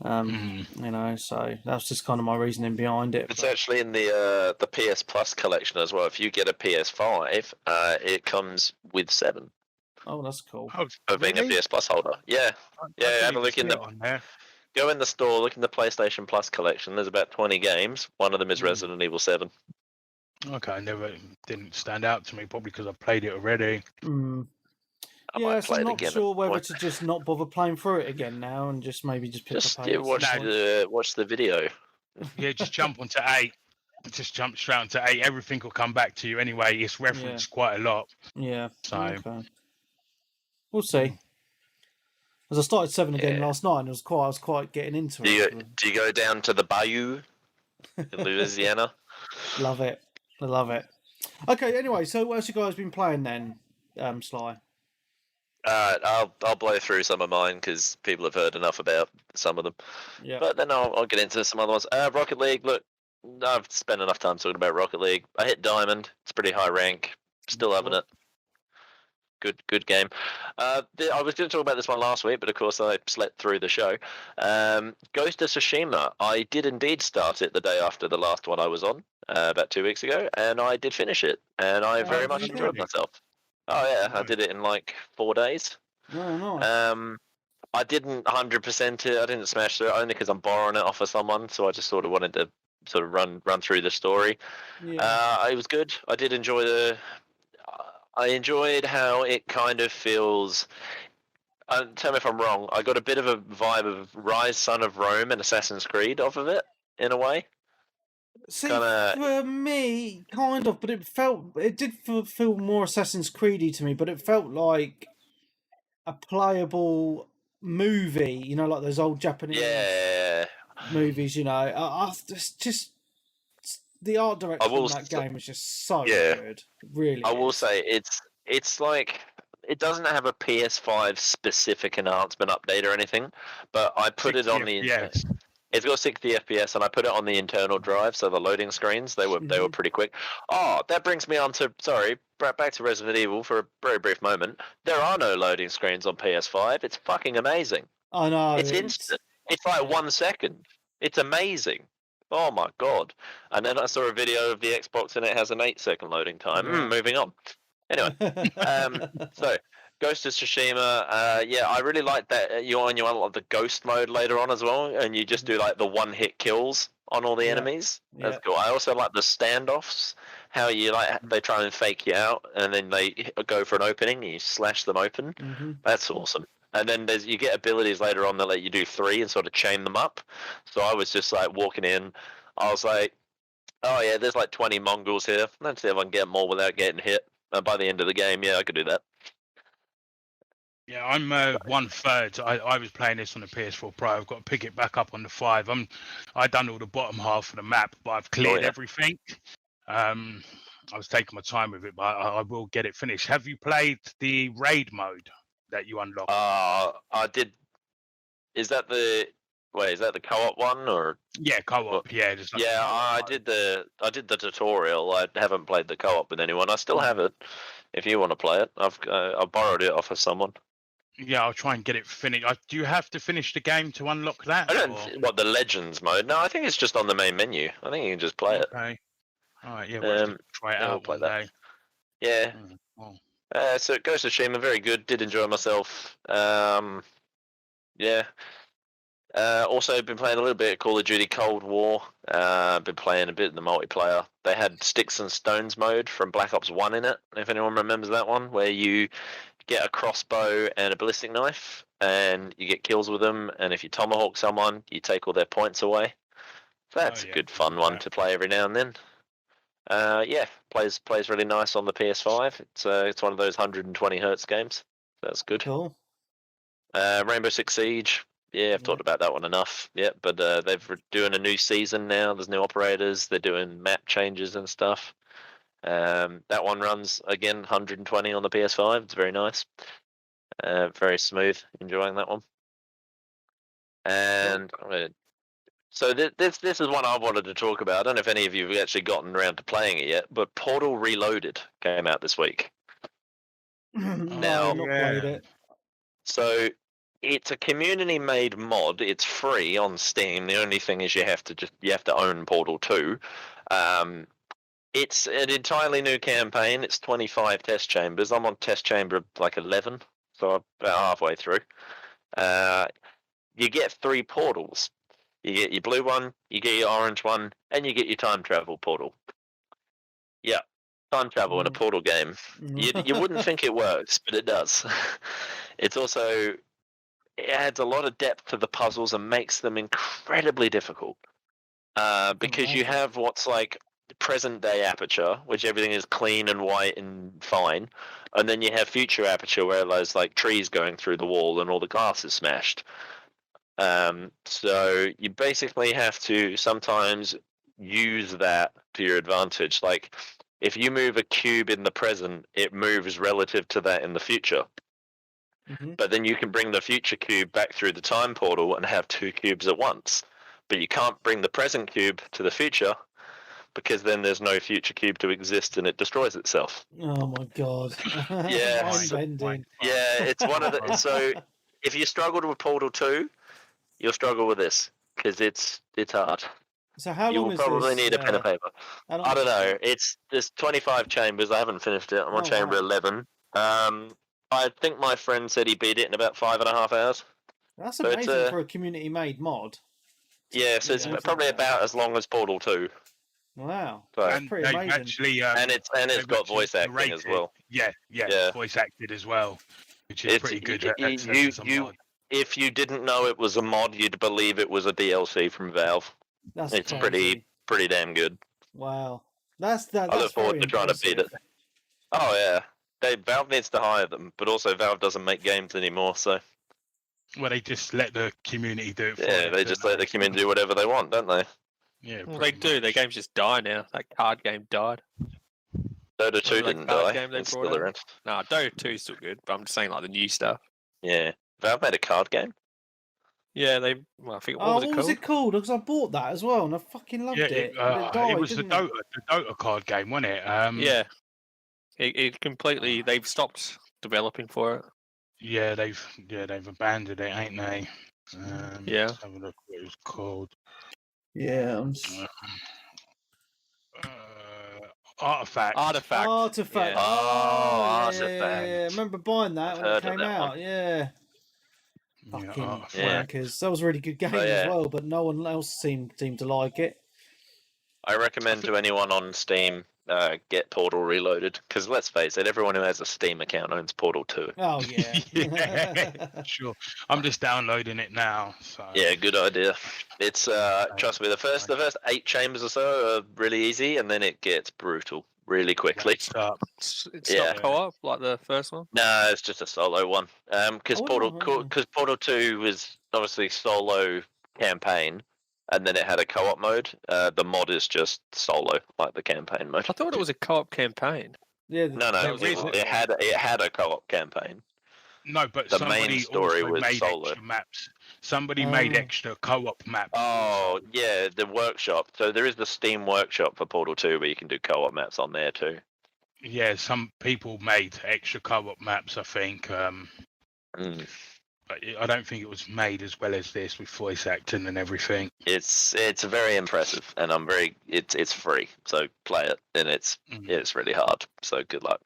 So that's just kind of my reasoning behind it. It's actually in the PS Plus collection as well. If you get a PS5, it comes with 7. Oh, that's cool. For being a PS Plus holder. Yeah. Have a look in go in the store, look in the PlayStation Plus collection. There's about 20 games. One of them is Resident Evil 7. Okay, didn't stand out to me, probably because I've played it already. I'm not sure whether to just not bother playing through it again now and just maybe pick up watch the video. Yeah, just jump onto 8. Just jump straight onto 8. Everything will come back to you anyway. It's referenced quite a lot. Yeah. So we'll see. As I started 7 again last night, and I was quite getting into it. Do you go down to the bayou in Louisiana? Love it. I love it. Okay. Anyway, so what else you guys been playing then, Sly? I'll blow through some of mine because people have heard enough about some of them. Yeah. But then I'll get into some other ones. Rocket League. Look, I've spent enough time talking about Rocket League. I hit Diamond. It's pretty high rank. Still loving it. good game. I was going to talk about this one last week, but of course I slept through the show. Ghost of Tsushima. I did indeed start it the day after the last one I was on, about 2 weeks ago, and I did finish it, and I very much enjoyed myself. Oh yeah, I did it in like 4 days. Oh, nice. I didn't 100% it. I didn't smash through it only because I'm borrowing it off of someone, so I just sort of wanted to sort of run through the story. Yeah. It was good. I did enjoy I enjoyed how it kind of feels. Tell me if I'm wrong. I got a bit of a vibe of Rise, Son of Rome, and Assassin's Creed off of it, in a way. See, for me, kind of, but it did feel more Assassin's Creedy to me, but it felt like a playable movie, you know, like those old Japanese movies, you know. It's just the art direction in that game is just so good. Really, I will say it's like it doesn't have a PS5 specific enhancement update or anything, but I put it on the. It's got 60 FPS, and I put it on the internal drive, so the loading screens they were pretty quick. Oh, that brings me on to back to Resident Evil for a very brief moment. There are no loading screens on PS5. It's fucking amazing. I know. It's instant. It's like 1 second. It's amazing. Oh my god! And then I saw a video of the Xbox, and it has an 8-second loading time. Moving on. Anyway, so. Ghost of Tsushima, I really like that you unlock the ghost mode later on as well, and you just do like the one-hit kills on all the enemies. That's cool. I also like the standoffs, how you they try and fake you out, and then they go for an opening, and you slash them open. That's awesome. And then you get abilities later on that let you do 3 and sort of chain them up. So I was just like walking in, I was like, oh yeah, there's like 20 Mongols here. Let's see if I can get them all without getting hit. And by the end of the game, I could do that. Yeah, I'm 1/3. I was playing this on the PS4 Pro. I've got to pick it back up on the 5. I've done all the bottom half of the map, but I've cleared everything. I was taking my time with it, but I will get it finished. Have you played the raid mode that you unlock? I did. Is that the co-op one or? Yeah, co-op. Yeah, I did the tutorial. I haven't played the co-op with anyone. I still have it. If you want to play it, I borrowed it off of someone. Yeah, I'll try and get it finished. Do you have to finish the game to unlock that? I don't. What, the Legends mode? No, I think it's just on the main menu. I think you can just play it. Okay. All right. Yeah, we'll have to try it out. We'll play that. Yeah. So Ghost of Tsushima, very good. Did enjoy myself. Yeah. Also been playing a little bit of Call of Duty Cold War. Been playing a bit in the multiplayer. They had Sticks and Stones mode from Black Ops 1 in it, if anyone remembers that one, where you get a crossbow and a ballistic knife, and you get kills with them, and if you tomahawk someone, you take all their points away. That's a good fun one to play every now and then. Plays really nice on the PS5. It's one of those 120 Hz games. That's good. Cool. Rainbow Six Siege. Yeah, I've talked about that one enough. Yeah, but they're doing a new season now. There's new operators. They're doing map changes and stuff. That one runs again 120 on the PS5. It's very nice. Very smooth. Enjoying that one. And so this is one I wanted to talk about. I don't know if any of you have actually gotten around to playing it yet, but Portal Reloaded came out this week. Now, not played it. So it's a community-made mod. It's free on Steam. The only thing is you have to own Portal 2. It's an entirely new campaign. It's 25 test chambers. I'm on test chamber like 11, so I'm about halfway through. You get 3 portals. You get your blue one, you get your orange one, and you get your time travel portal. Yeah, time travel in a portal game. You wouldn't think it works, but it does. It adds a lot of depth to the puzzles and makes them incredibly difficult. Because you have what's like present day aperture, which everything is clean and white and fine, and then you have future aperture where there's like trees going through the wall and all the glass is smashed. So you basically have to sometimes use that to your advantage. Like if you move a cube in the present, it moves relative to that in the future. But then you can bring the future cube back through the time portal and have 2 cubes at once. But you can't bring the present cube to the future because then there's no future cube to exist and it destroys itself. Oh my god. Yeah, Mind-bending. Yeah, it's one of the. So if you struggled with Portal 2, you'll struggle with this because it's hard. So how You long will is probably this? need a pen and paper. I don't know. There's 25 chambers. I haven't finished it. I'm on chamber 11. I think my friend said he beat it in about 5.5 hours. That's So amazing for a community-made mod. Yeah, so it's probably about as long as Portal 2. Wow, So, that's pretty amazing. Actually, and it's got voice acting as well. Yeah, voice acted as well, which is pretty good. If you didn't know it was a mod, you'd believe it was a DLC from Valve. It's crazy. pretty damn good. Wow, that's I look forward to trying to beat it. Oh yeah, Valve needs to hire them, but also Valve doesn't make games anymore, so. Well, they just let the community do it. They just let the community do whatever they want, don't they? Yeah, well, they do. Their games just die now. That card game died. Dota 2 didn't die. It's still around. No, Dota 2 is still good, but I'm just saying like the new stuff. Yeah, Valve made a card game. Yeah, I think what was it called? Because I bought that as well, and I fucking loved it. It was the Dota card game, wasn't it? Yeah, it completely. They've stopped developing for it. Yeah, they've abandoned it, ain't they? Yeah. Let's have a look what it was called. Yeah. Artifact. Artifact. Yeah. Artifact. Yeah. I remember buying that when it came out. Yeah. Fucking wankers. That was a really good game as well, but no one else seemed to like it. I recommend to anyone on Steam get Portal Reloaded, because let's face it, everyone who has a Steam account owns Portal 2. Oh yeah. Yeah, sure. I'm just downloading it now. So. Yeah, good idea. It's trust me, the first 8 chambers or so are really easy, and then it gets brutal really quickly. It's not co-op like the first one. No, it's just a solo one. Because Portal 2 was obviously solo campaign. And then it had a co-op mode. The mod is just solo, like the campaign mode. I thought it was a co-op campaign. Yeah. No, it had a co-op campaign. No, but the main story was made solo. Extra maps. Somebody made extra co-op maps. Oh, yeah, the workshop. So there is the Steam workshop for Portal 2, where you can do co-op maps on there too. Yeah, some people made extra co-op maps, I think. But I don't think it was made as well as this with voice acting and everything. It's very impressive, and it's free, so play it, and it's really hard. So good luck.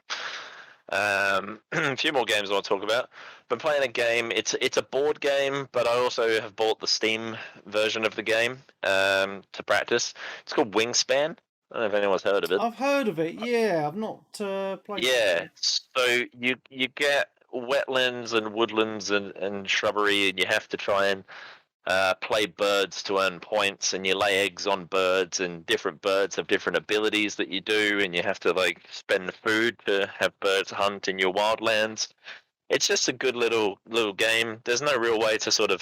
A few more games I want to talk about. Been playing a game. It's a board game, but I also have bought the Steam version of the game to practice. It's called Wingspan. I don't know if anyone's heard of it. I've heard of it. Yeah, I've not played. Yeah, so you get wetlands and woodlands and shrubbery, and you have to try and play birds to earn points, and you lay eggs on birds, and different birds have different abilities that you do, and you have to spend food to have birds hunt in your wildlands. It's just a good little game. There's no real way to sort of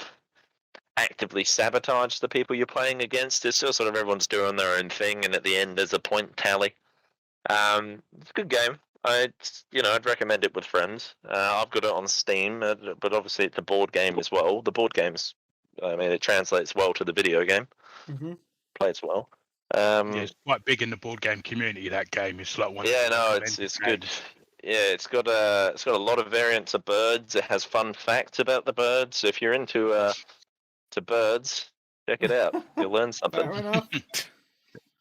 actively sabotage the people you're playing against. It's just sort of everyone's doing their own thing, and at the end there's a point tally. It's a good game. I'd recommend it with friends. I've got it on Steam, but obviously it's a board game as well. The board games, it translates well to the video game. Mm-hmm. Plays well. It's quite big in the board game community. That game, it's like one. Yeah, no, it's good. Yeah, it's got a lot of variants of birds. It has fun facts about the birds. So if you're into to birds, check it out. You'll learn something. Fair enough.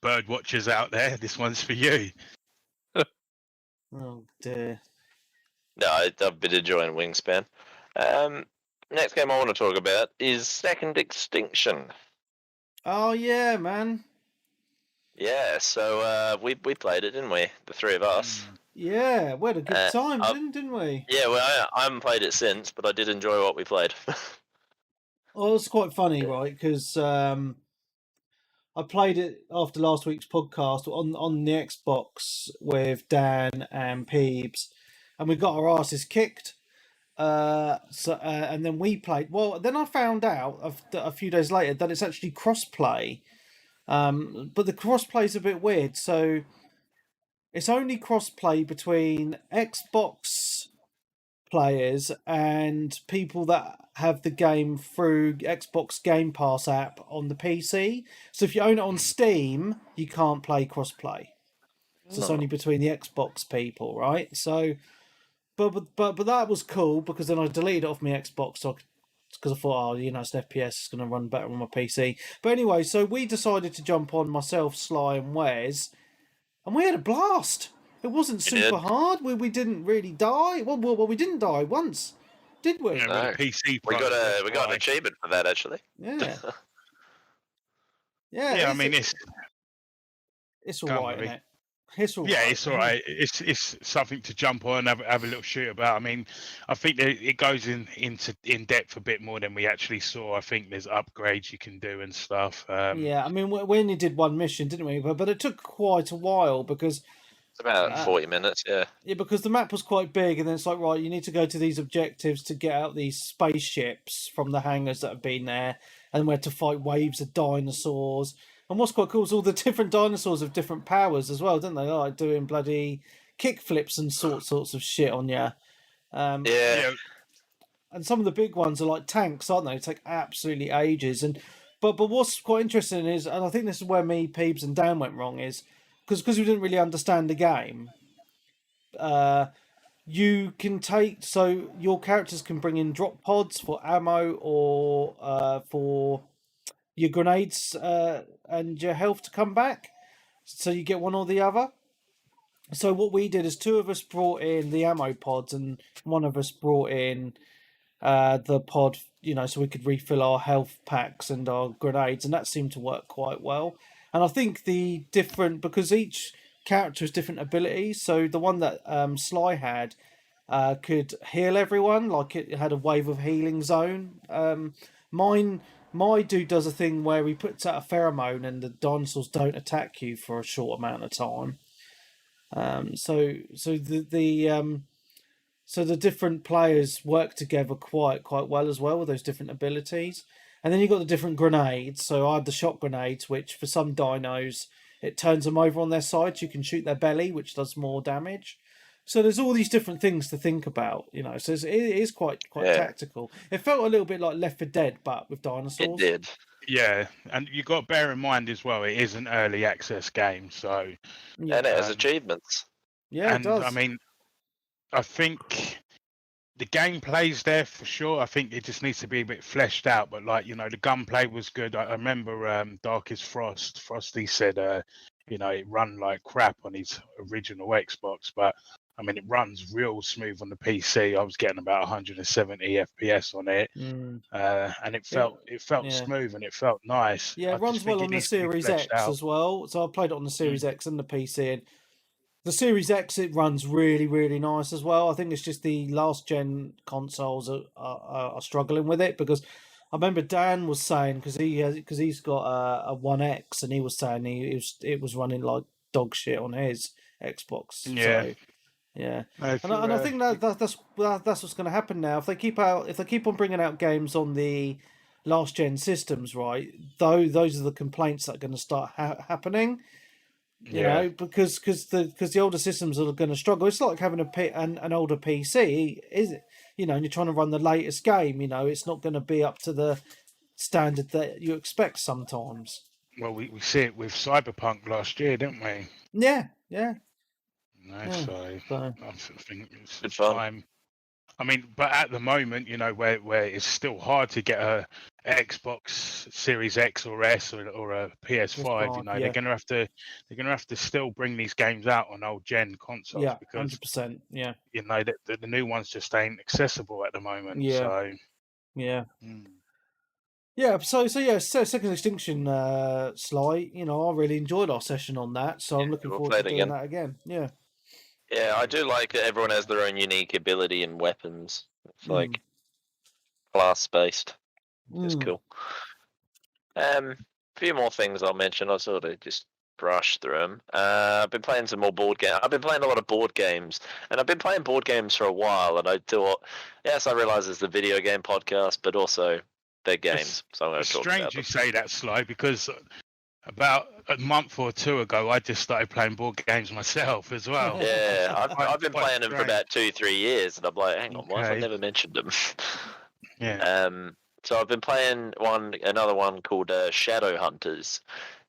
Bird watchers out there, this one's for you. Oh dear. No, I've been enjoying Wingspan. Next game I want to talk about is Second Extinction. Oh yeah, man. Yeah, so we played it, didn't we? The three of us. Yeah, we had a good time, didn't we? Yeah, well, I haven't played it since, but I did enjoy what we played. Well, it was quite funny, right? Because I played it after last week's podcast on the Xbox with Dan and Peebs, and we got our asses kicked. And then we played. Well, then I found out a few days later that it's actually cross-play. But the cross-play is a bit weird. So it's only cross-play between Xbox, players and people that have the game through Xbox Game Pass app on the PC. So if you own it on Steam, you can't play crossplay. So it's only between the Xbox people, right? So, but that was cool because then I deleted it off my Xbox because I thought, it's an FPS, it's going to run better on my PC. But anyway, so we decided to jump on, myself, Sly, and Wes, and we had a blast. It wasn't super hard. We didn't really die. Well, we didn't die once, did we? Yeah, No. with the PC We got an achievement for that, actually. Yeah. Yeah, I mean, it's all right, isn't it? It's all yeah, right. it's all right. It's something to jump on and have a little shoot about. I mean, I think that it goes in depth a bit more than we actually saw. I think there's upgrades you can do and stuff. Yeah, I mean, we only did one mission, didn't we? But it took quite a while because it's about 40 minutes. Yeah. Yeah, because the map was quite big, and then it's like, right, you need to go to these objectives to get out these spaceships from the hangars that have been there, and we had to fight waves of dinosaurs. And what's quite cool is all the different dinosaurs have different powers as well, don't they? Like doing bloody kickflips and sorts of shit on you. Yeah. And some of the big ones are like tanks, aren't they? They take absolutely ages. But what's quite interesting is, and I think this is where me, Peebs, and Dan went wrong, is because we didn't really understand the game. You can so your characters can bring in drop pods for ammo or for your grenades and your health to come back. So you get one or the other. So what we did is two of us brought in the ammo pods and one of us brought in the pod, so we could refill our health packs and our grenades, and that seemed to work quite well. And I think because each character has different abilities, so the one that Sly had could heal everyone, like it had a wave of healing zone. My dude does a thing where he puts out a pheromone and the dinosaurs don't attack you for a short amount of time. So the different players work together quite well as well with those different abilities. And then you've got the different grenades. So I had the shock grenades, which for some dinos, it turns them over on their side. So you can shoot their belly, which does more damage. So there's all these different things to think about, So it is quite tactical. It felt a little bit like Left 4 Dead, but with dinosaurs. It did. Yeah, and you got to bear in mind as well, it is an early access game, so Yeah. And it has achievements. Yeah, and it does. I mean, I think the gameplay's there for sure. I think it just needs to be a bit fleshed out. But the gunplay was good. I remember Darkest Frosty said, it run like crap on his original Xbox, but I mean, it runs real smooth on the PC. I was getting about 170 FPS on it, and it felt smooth and it felt nice. Yeah, it runs well on the Series X as well. So I played it on the Series X and the PC, and the Series X, it runs really, really nice as well. I think it's just the last gen consoles are struggling with it, because I remember Dan was saying, because he's got a One X, and he was saying it was running like dog shit on his Xbox. Yeah. So, yeah, and I think that's what's going to happen now. If they keep on bringing out games on the last gen systems, right? Those are the complaints that are going to start happening. You know, because the older systems are going to struggle. It's like having an older PC, is it? And you're trying to run the latest game. It's not going to be up to the standard that you expect sometimes. Well, we see it with Cyberpunk last year, didn't we? Yeah. So I think it's good fun. time. I mean, but at the moment, where it's still hard to get a Xbox Series X or S or a PS5, they're gonna have to still bring these games out on old gen consoles, because 100%. Yeah, the new ones just ain't accessible at the moment. Yeah. So yeah. Yeah, so Second Extinction, Sly. I really enjoyed our session on that, so I'm looking forward to doing that again. Yeah. Yeah, I do like that everyone has their own unique ability and weapons. It's like class based. It's cool. A few more things I'll mention. I'll sort of just brush through them. I've been playing some more board games. I've been playing a lot of board games, and I've been playing board games for a while. And I thought, yes, I realise it's the video game podcast, but also they're games, so I'm going to talk about them. It's strange you say that, Sly, because About a month or two ago, I just started playing board games myself as well. Yeah, I've been Quite playing them for strange. about 2-3 years, and I'm like, hang on, why have I Okay. never mentioned them? Yeah. So I've been playing another one called Shadow Hunters.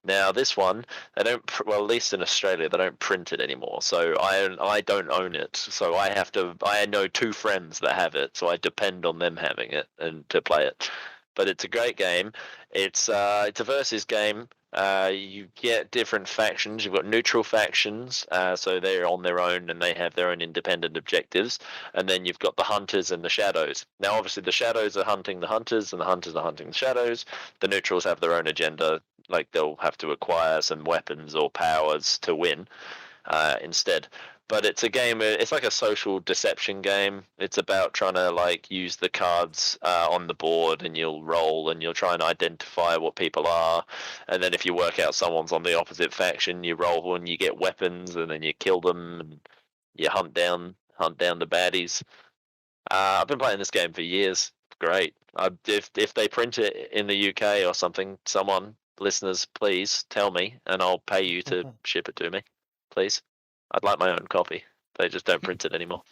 Now this one, they don't. Well, at least in Australia, they don't print it anymore. So I don't own it. So I have to. I know 2 friends that have it, so I depend on them having it and to play it. But it's a great game. It's a versus game. You get different factions. You've got neutral factions, so they're on their own and they have their own independent objectives. And then you've got the hunters and the shadows. Now, obviously, the shadows are hunting the hunters, and the hunters are hunting the shadows. The neutrals have their own agenda, like they'll have to acquire some weapons or powers to win instead. But it's a game. It's like a social deception game. It's about trying to like use the cards on the board, and you'll roll, and you'll try and identify what people are. And then if you work out someone's on the opposite faction, you roll and you get weapons, and then you kill them, and you hunt down the baddies. I've been playing this game for years. It's great. If they print it in the UK or something, someone listeners, please tell me, and I'll pay you to ship it to me, please. I'd like my own copy. They just don't print it anymore.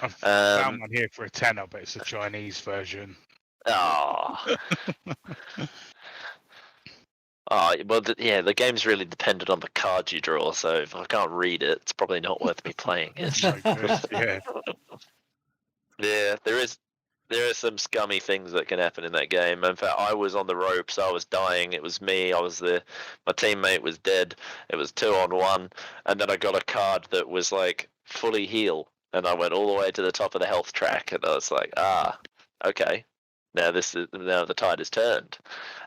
I've found one here for a tenner, but it's a Chinese version. Oh. Well, the game's really dependent on the cards you draw, so if I can't read it, it's probably not worth me playing it. Yeah. Yeah, there are some scummy things that can happen in that game. In fact, I was on the ropes. I was dying. It was me. My teammate was dead. It was 2-on-1, and then I got a card that was like fully heal, and I went all the way to the top of the health track, and I was like, okay. Now the tide has turned.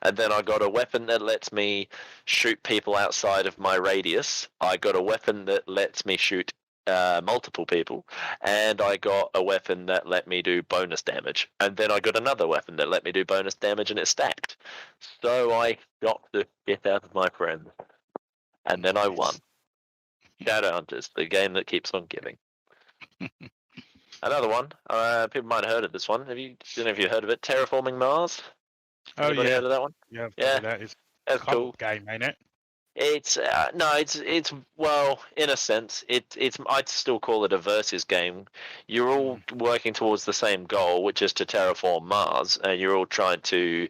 And then I got a weapon that lets me shoot people outside of my radius. I got a weapon that lets me shoot multiple people, and I got a weapon that let me do bonus damage, and then I got another weapon that let me do bonus damage, and it stacked. So I got the shit out of my friend, and then I won. Shadowhunters, the game that keeps on giving. Another one. People might have heard of this one. Don't know if you heard of it. Terraforming Mars. Anybody heard of that one? Yeah, that is that's a cool game, ain't it? It's it's well, in a sense, it's I'd still call it a versus game. You're all working towards the same goal, which is to terraform Mars, and you're all trying to,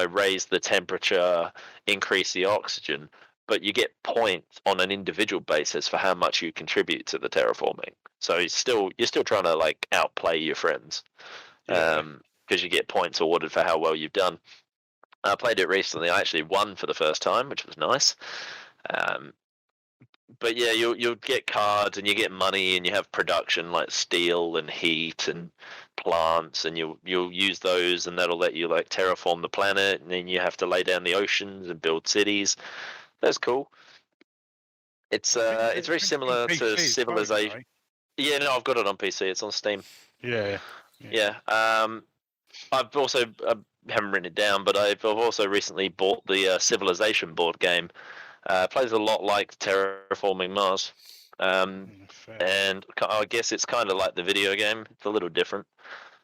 raise the temperature, increase the oxygen. But you get points on an individual basis for how much you contribute to the terraforming. So you're still trying to like outplay your friends, because you get points awarded for how well you've done. I played it recently. I actually won for the first time, which was nice. But yeah, you'll get cards and you get money and you have production like steel and heat and plants, and you'll use those, and that'll let you like terraform the planet, and then you have to lay down the oceans and build cities. That's cool. It's very similar to Civilization. Right? Yeah, no, I've got it on PC. It's on Steam. Yeah. I've also haven't written it down, but I've also recently bought the Civilization board game. Plays a lot like Terraforming Mars, and I guess it's kind of like the video game. It's a little different,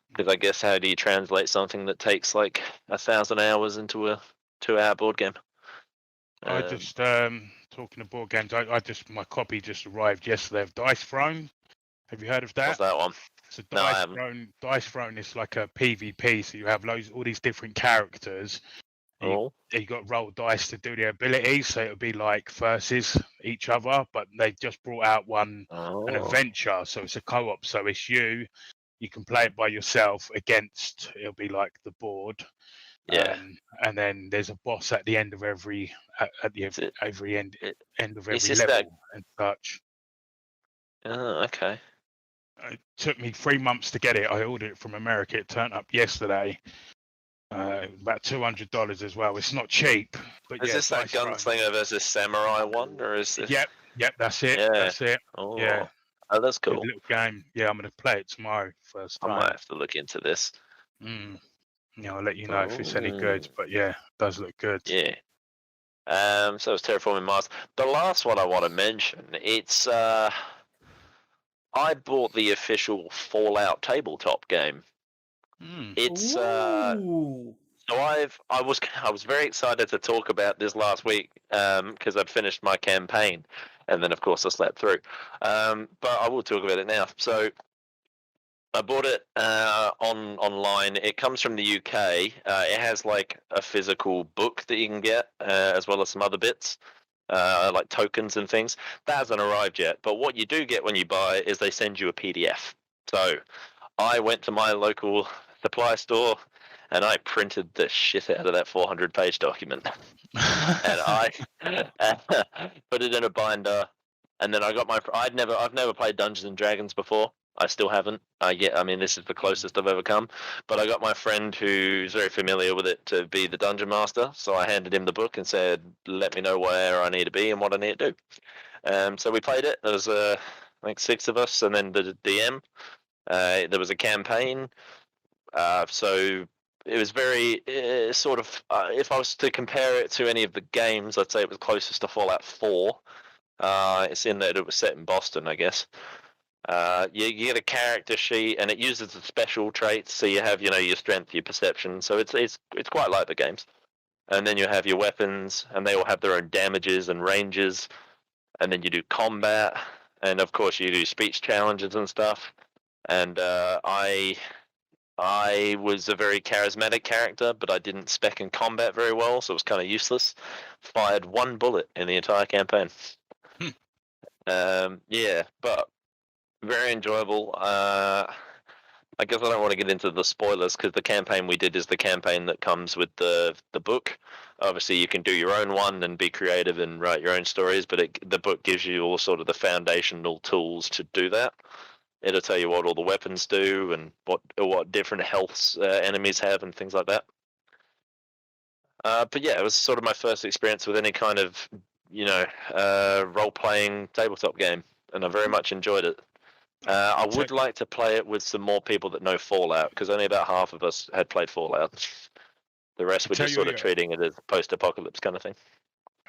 because I guess how do you translate something that takes like 1,000 hours into a 2-hour board game? I just talking of board games. My copy just arrived yesterday of Dice Throne. Have you heard of that? What's that one? So Dice Throne is like a PvP. So you have all these different characters. You got to roll dice to do their abilities. So it'll be like versus each other. But they've just brought out an adventure. So it's a co-op. So it's you. You can play it by yourself against. It'll be like the board. Yeah. And then there's a boss at the end of every end of every level and such. Oh, okay. It took me 3 months to get it. I ordered it from America. It turned up yesterday. About $200 as well. It's not cheap. But is this that Gunslinger versus Samurai one, or is this? Yep, that's it. Yeah. That's it. Oh. Yeah. Oh, that's cool. Good little game. Yeah, I'm going to play it tomorrow first time. I might have to look into this. Yeah, I'll let you know if it's any good. But yeah, it does look good. Yeah. So it's Terraforming Mars. The last one I want to mention, it's I bought the official Fallout tabletop game. It's So I was very excited to talk about this last week because I'd finished my campaign, and then of course I slept through. But I will talk about it now. So I bought it online. It comes from the UK. It has like a physical book that you can get, as well as some other bits, like tokens and things. That hasn't arrived yet. But what you do get when you buy it is they send you a PDF. So I went to my local supply store and I printed the shit out of that 400-page document, and I put it in a binder. And then I got my. I've never played Dungeons and Dragons before. I still haven't. I mean, this is the closest I've ever come. But I got my friend who's very familiar with it to be the dungeon master. So I handed him the book and said, "Let me know where I need to be and what I need to do." So we played it. There was like 6 of us, and then the DM. There was a campaign. So it was very sort of. If I was to compare it to any of the games, I'd say it was closest to Fallout 4. It's in that it was set in Boston, I guess. You get a character sheet, and it uses the special traits. So you have, your strength, your perception. So it's quite like the games. And then you have your weapons, and they all have their own damages and ranges. And then you do combat, and of course you do speech challenges and stuff. And I was a very charismatic character, but I didn't spec in combat very well, so it was kind of useless. Fired 1 bullet in the entire campaign. Yeah, but very enjoyable. I guess I don't want to get into the spoilers because the campaign we did is the campaign that comes with the book. Obviously, you can do your own one and be creative and write your own stories, but the book gives you all sort of the foundational tools to do that. It'll tell you what all the weapons do and what different healths enemies have and things like that. But yeah, it was sort of my first experience with any kind of role-playing tabletop game, and I very much enjoyed it. I would like to play it with some more people that know Fallout, because only about half of us had played Fallout. The rest were just sort of treating it as a post-apocalypse kind of thing.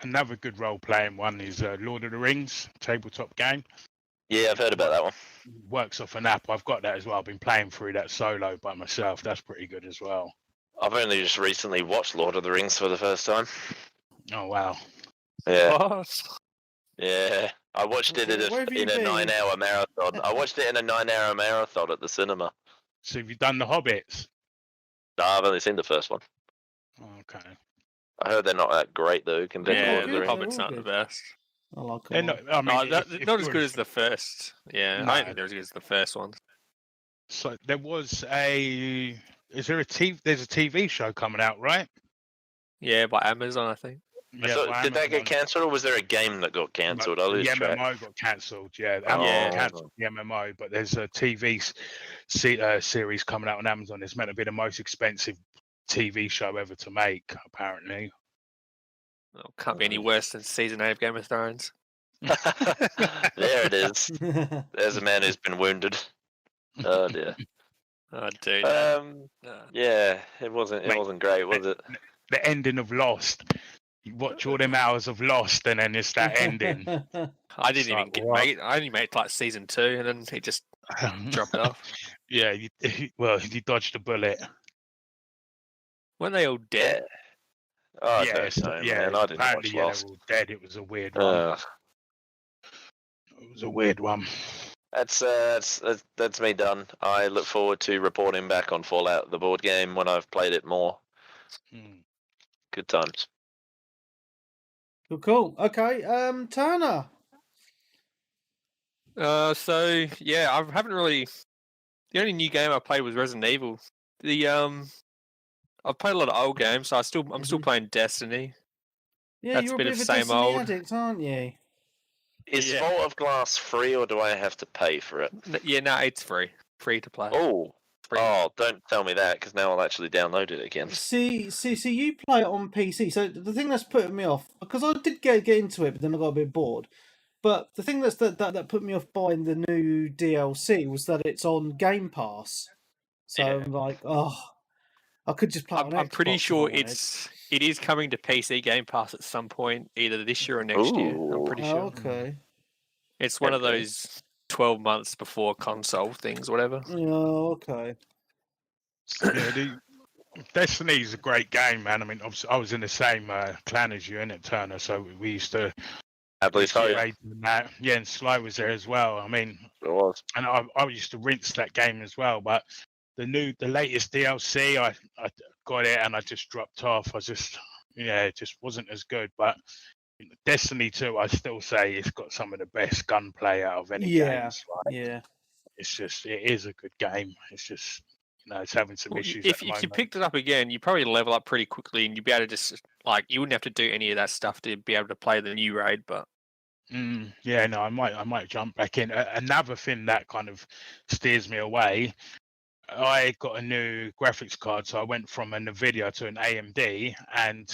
Another good role-playing one is Lord of the Rings tabletop game. Yeah, I've heard about that one. Works off an app. I've got that as well. I've been playing through that solo by myself. That's pretty good as well. I've only just recently watched Lord of the Rings for the first time. Oh, wow. Yeah. What? Yeah. I watched it in a 9-hour marathon. I watched it in a 9-hour marathon at the cinema. So have you done the Hobbits? No, I've only seen the first one. Okay. I heard they're not that great, though, compared to Lord of the the Rings. Hobbit's not the best. I like them. Not as good as the first. Yeah, No. I don't think they're as good as the first one. So there was there's a TV show coming out, right? Yeah, by Amazon, I think. Yeah, did that get cancelled, or was there a game that got cancelled? I lose track. The MMO got cancelled. Yeah, Oh. Amazon cancelled the MMO, but there's a TV series coming out on Amazon. It's meant to be the most expensive TV show ever to make, apparently. Well, can't be any worse than season 8 of Game of Thrones. There it is. There's a man who's been wounded. Oh dear. Oh, dude. Yeah, it wasn't great, was it? The ending of Lost. You watch all them hours of Lost, and then it's that ending. I didn't even make it. I only made it like season 2, and then he just dropped off. Yeah, you dodged a bullet. Weren't they all dead? Oh, yeah, man. I didn't watch they're Lost. all dead. It was a weird one. It was a weird one. That's me done. I look forward to reporting back on Fallout, the board game, when I've played it more. Good times. Cool. Okay, Turner. So yeah, I haven't really. The only new game I played was Resident Evil. I've played a lot of old games, so I'm still playing Destiny. Yeah, That's you're a bit a of bit of same Destiny old. addict, aren't you? Is Vault of Glass free, or do I have to pay for it? Yeah, no, it's free to play. Oh, don't tell me that, because now I'll actually download it again. See, you play it on PC. So the thing that's putting me off, because I did get into it, but then I got a bit bored. But the thing that put me off buying the new DLC was that it's on Game Pass. So I'm like, I could just play it on I'm pretty Xbox sure if I wanted. it is coming to PC Game Pass at some point, either this year or next year. I'm pretty sure. Okay. It's one of those 12 months before console things, whatever. Oh, okay. Yeah, Destiny's a great game, man. I mean, obviously, I was in the same clan as you, innit, Turner? So we used to raid that. Yeah, and Sly was there as well. I mean, it was. And I used to rinse that game as well. But the latest DLC, I got it and I just dropped off. It just wasn't as good. But Destiny 2, I still say it's got some of the best gunplay out of any games. Yeah. It is a good game. It's just, it's having some issues If at the moment. you picked it up again, you probably level up pretty quickly, and you'd be able to just you wouldn't have to do any of that stuff to be able to play the new raid. But I might jump back in. Another thing that kind of steers me away. I got a new graphics card, so I went from a Nvidia to an AMD, and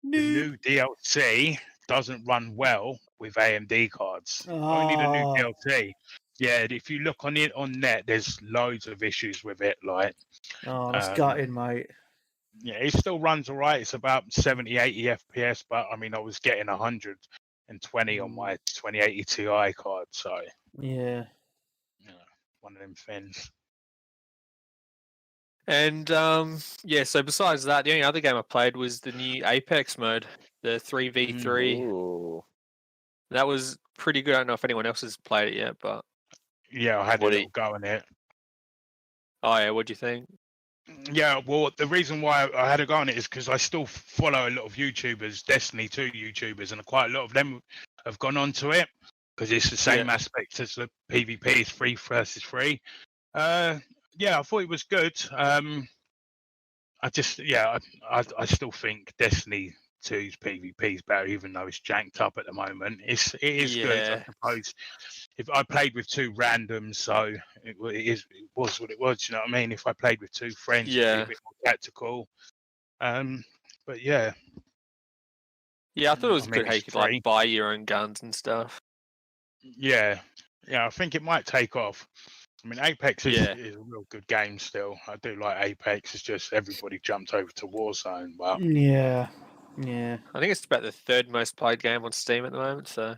the new DLC doesn't run well with AMD cards. Only the new DLC. Yeah, if you look on net, there's loads of issues with it. That's gutting, mate. Yeah, it still runs all right. It's about 70, 80 FPS, but I mean, I was getting 120 on my 2080 Ti card, so yeah, one of them things. And so besides that, the only other game I played was the new Apex mode, the 3v3. Ooh. That was pretty good. I don't know if anyone else has played it yet, but yeah, I had a little go in it. Oh yeah, what do you think? Yeah, well, the reason why I had a go on it is because I still follow a lot of YouTubers, Destiny 2 YouTubers, and quite a lot of them have gone onto it because it's the same aspect as the PvP. It's 3 versus 3. Yeah, I thought it was good. I still think Destiny 2's PvP is better, even though it's janked up at the moment. It is good, I suppose. If I played with 2 randoms, so it was what it was. You know what I mean? If I played with 2 friends, it'd be a bit more tactical. But yeah. Yeah, I thought it was good how you could buy your own guns and stuff. Yeah, I think it might take off. I mean, Apex is a real good game still. I do like Apex. It's just everybody jumped over to Warzone. But yeah. I think it's about the 3rd most played game on Steam at the moment. So,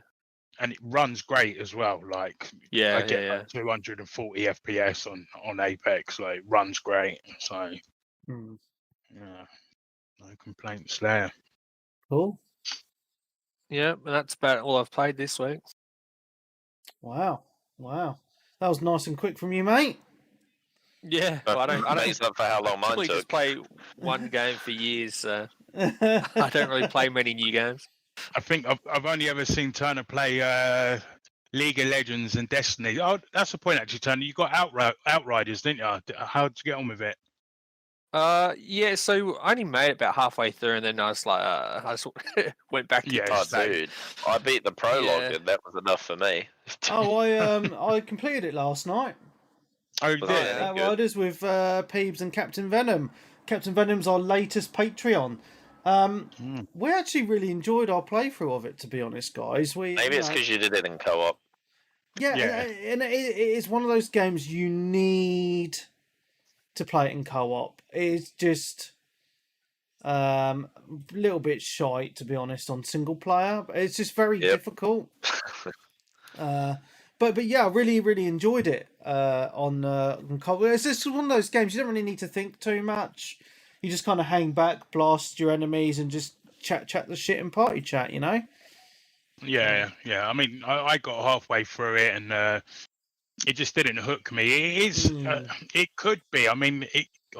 and it runs great as well. I get like 240 FPS on Apex. It runs great. So, no complaints there. Cool. Yeah, and that's about all I've played this week. Wow. That was nice and quick from you, mate. Yeah, well, I don't. Makes up for how long mine took. Just play one game for years, so I don't really play many new games. I think I've only ever seen Turner play League of Legends and Destiny. Oh, that's the point, actually, Turner. You got Outriders, didn't you? How did you get on with it? Yeah. So I only made it about halfway through, and then I was like, I just went back to dude, I beat the prologue, and that was enough for me. I completed it last night. Oh, you did? Outriders with Peebs and Captain Venom. Captain Venom's our latest Patreon. We actually really enjoyed our playthrough of it, to be honest, guys. Maybe it's because you did it in co-op. Yeah. And it is one of those games you need to play it in co-op. It's just a little bit shy, to be honest, on single player. It's just very difficult. But yeah, I really, really enjoyed it on co-op. It's just one of those games you don't really need to think too much. You just kind of hang back, blast your enemies, and just chat the shit and party chat, you know? Yeah. I mean, I got halfway through it, and it just didn't hook me. It is. It could be. I mean,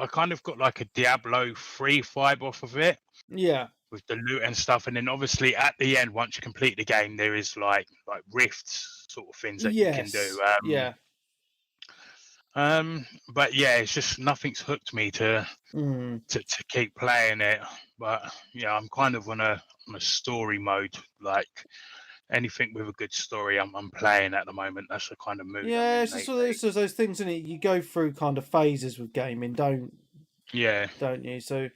I kind of got like a Diablo 3 vibe off of it. Yeah. With the loot and stuff, and then obviously at the end, once you complete the game, there is like rifts sort of things that you can do. But yeah, it's just nothing's hooked me to keep playing it. But yeah, I'm kind of on a story mode. Like anything with a good story, I'm playing at the moment. That's the kind of mood. Yeah, it's just those things, isn't it? You go through kind of phases with gaming, don't you? So,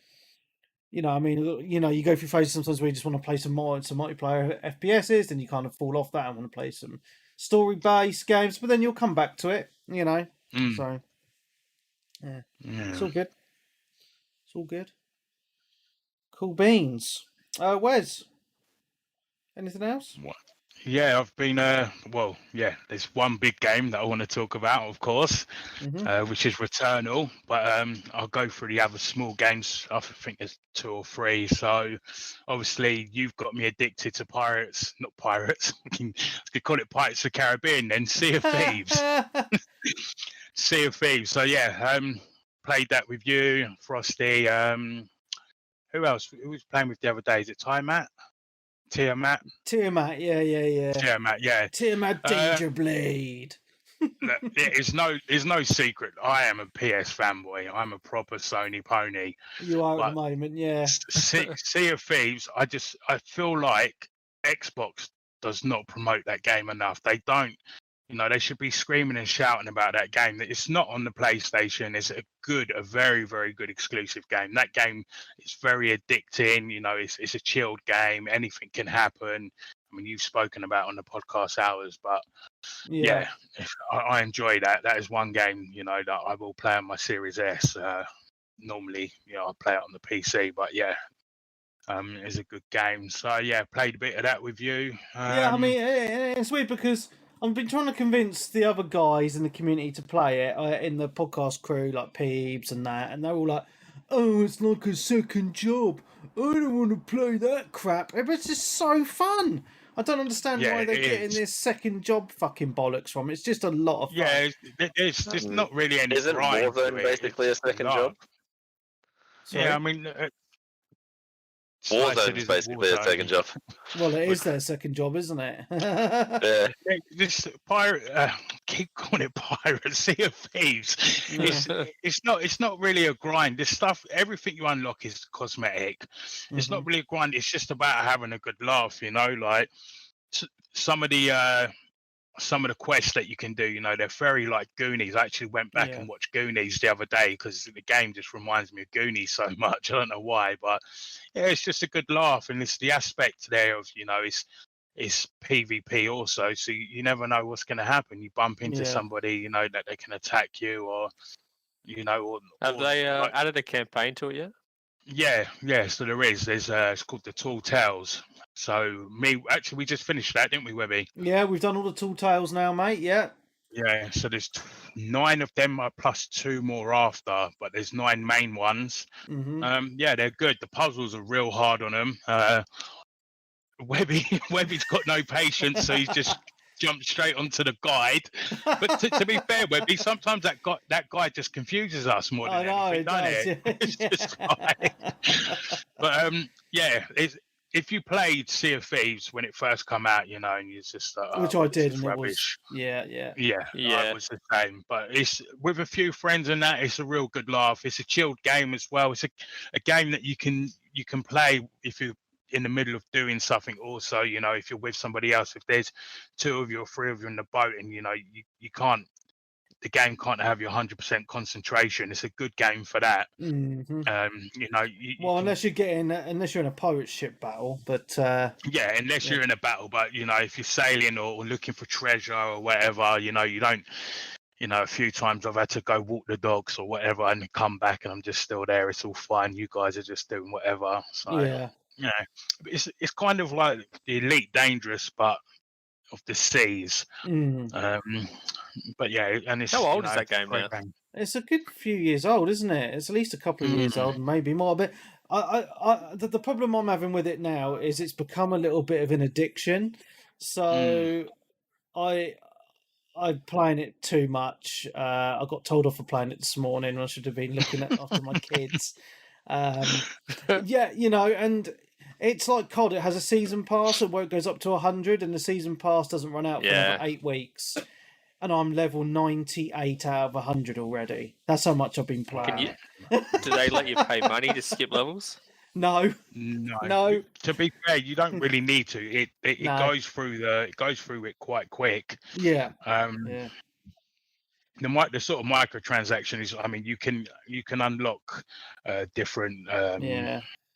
I mean, you go through phases sometimes where you just want to play some multiplayer FPSs, then you kind of fall off that and want to play some story-based games, but then you'll come back to it, So, yeah. It's all good. It's all good. Cool beans. Wes, anything else? What? Yeah, I've been. There's one big game that I want to talk about, of course, which is Returnal. But I'll go through the other small games. I think there's 2 or 3. So, obviously, you've got me addicted to pirates. Not pirates. You could call it Pirates of the Caribbean. Then Sea of Thieves. Sea of Thieves. So yeah, played that with you, Frosty. Who else? Who was playing with the other day? Is it Tiamat? Tiamat, yeah. Tiamat, yeah. Tiamat Dangerblade. It's no secret. I am a PS fanboy. I'm a proper Sony pony. You are at the moment, yeah. Sea of Thieves. I feel like Xbox does not promote that game enough. They don't. They should be screaming and shouting about that game. It's not on the PlayStation. It's a very, very good exclusive game. That game is very addicting. It's a chilled game. Anything can happen. I mean, you've spoken about on the podcast hours, but yeah I enjoy that. That is one game, that I will play on my Series S. Normally, I play it on the PC, but yeah, it's a good game. So yeah, played a bit of that with you. I mean, it's weird because I've been trying to convince the other guys in the community to play it in the podcast crew, like Peebs and that, and they're all like, "Oh, it's like a second job. I don't want to play that crap." It's just so fun. I don't understand why they're getting this second job fucking bollocks from. It's just a lot of fun. Yeah, it's not really any. Isn't Warzone basically a second job? Sorry? Yeah, I mean. Warzone is basically a second job. Well, it is their second job, isn't it? Yeah. This pirate, keep calling it pirate. Sea of Thieves. It's not really a grind. This stuff, everything you unlock is cosmetic. It's not really a grind. It's just about having a good laugh. Like some of the quests that you can do, they're very like Goonies. I actually went back and watched Goonies the other day because the game just reminds me of Goonies so much. I don't know why, but yeah, it's just a good laugh, and it's the aspect there of it's PvP also, so you never know what's going to happen. You bump into somebody, that they can attack you, or have they added a campaign to it yet? Yeah. So there is. There's it's called the Tall Tales. So we just finished that, didn't we, Webby? Yeah, we've done all the Tall Tales now, mate. Yeah. Yeah. So there's 9 of them, plus 2 more after, but there's 9 main ones. Yeah, they're good. The puzzles are real hard on them. Webby's got no patience, so he's just jumped straight onto the guide. But to be fair, Webby, sometimes that guy just confuses us more than anything, doesn't it? It's just like, but if you played Sea of Thieves when it first come out, and you just which I did, and rubbish. It was the same. But it's with a few friends and that, it's a real good laugh. It's a chilled game as well. It's a game that you can play if you're in the middle of doing something. Also, if you're with somebody else, if there's 2 of you or 3 of you in the boat, and you can't. The game can't have your 100% concentration. It's a good game for that. Unless you're in a pirate ship battle, but unless you're in a battle. But if you're sailing or looking for treasure or whatever, you don't. A few times I've had to go walk the dogs or whatever, and come back, and I'm just still there. It's all fine. You guys are just doing whatever. So it's kind of like the Elite Dangerous, but of the seas. But yeah, and it's how old is that game now? It's a good few years old, isn't it? It's at least a couple of years old, maybe more. But the problem I'm having with it now is it's become a little bit of an addiction. So I'm playing it too much. I got told off for playing it this morning. I should have been looking after my kids. And it's like COD. It has a season pass where it goes up to 100, and the season pass doesn't run out for another 8 weeks. And I'm level 98 out of 100 already. That's how much I've been playing. Do they let you pay money to skip levels? No. To be fair, you don't really need to. It goes through it quite quick. Yeah. The sort of microtransactions. I mean, you can unlock different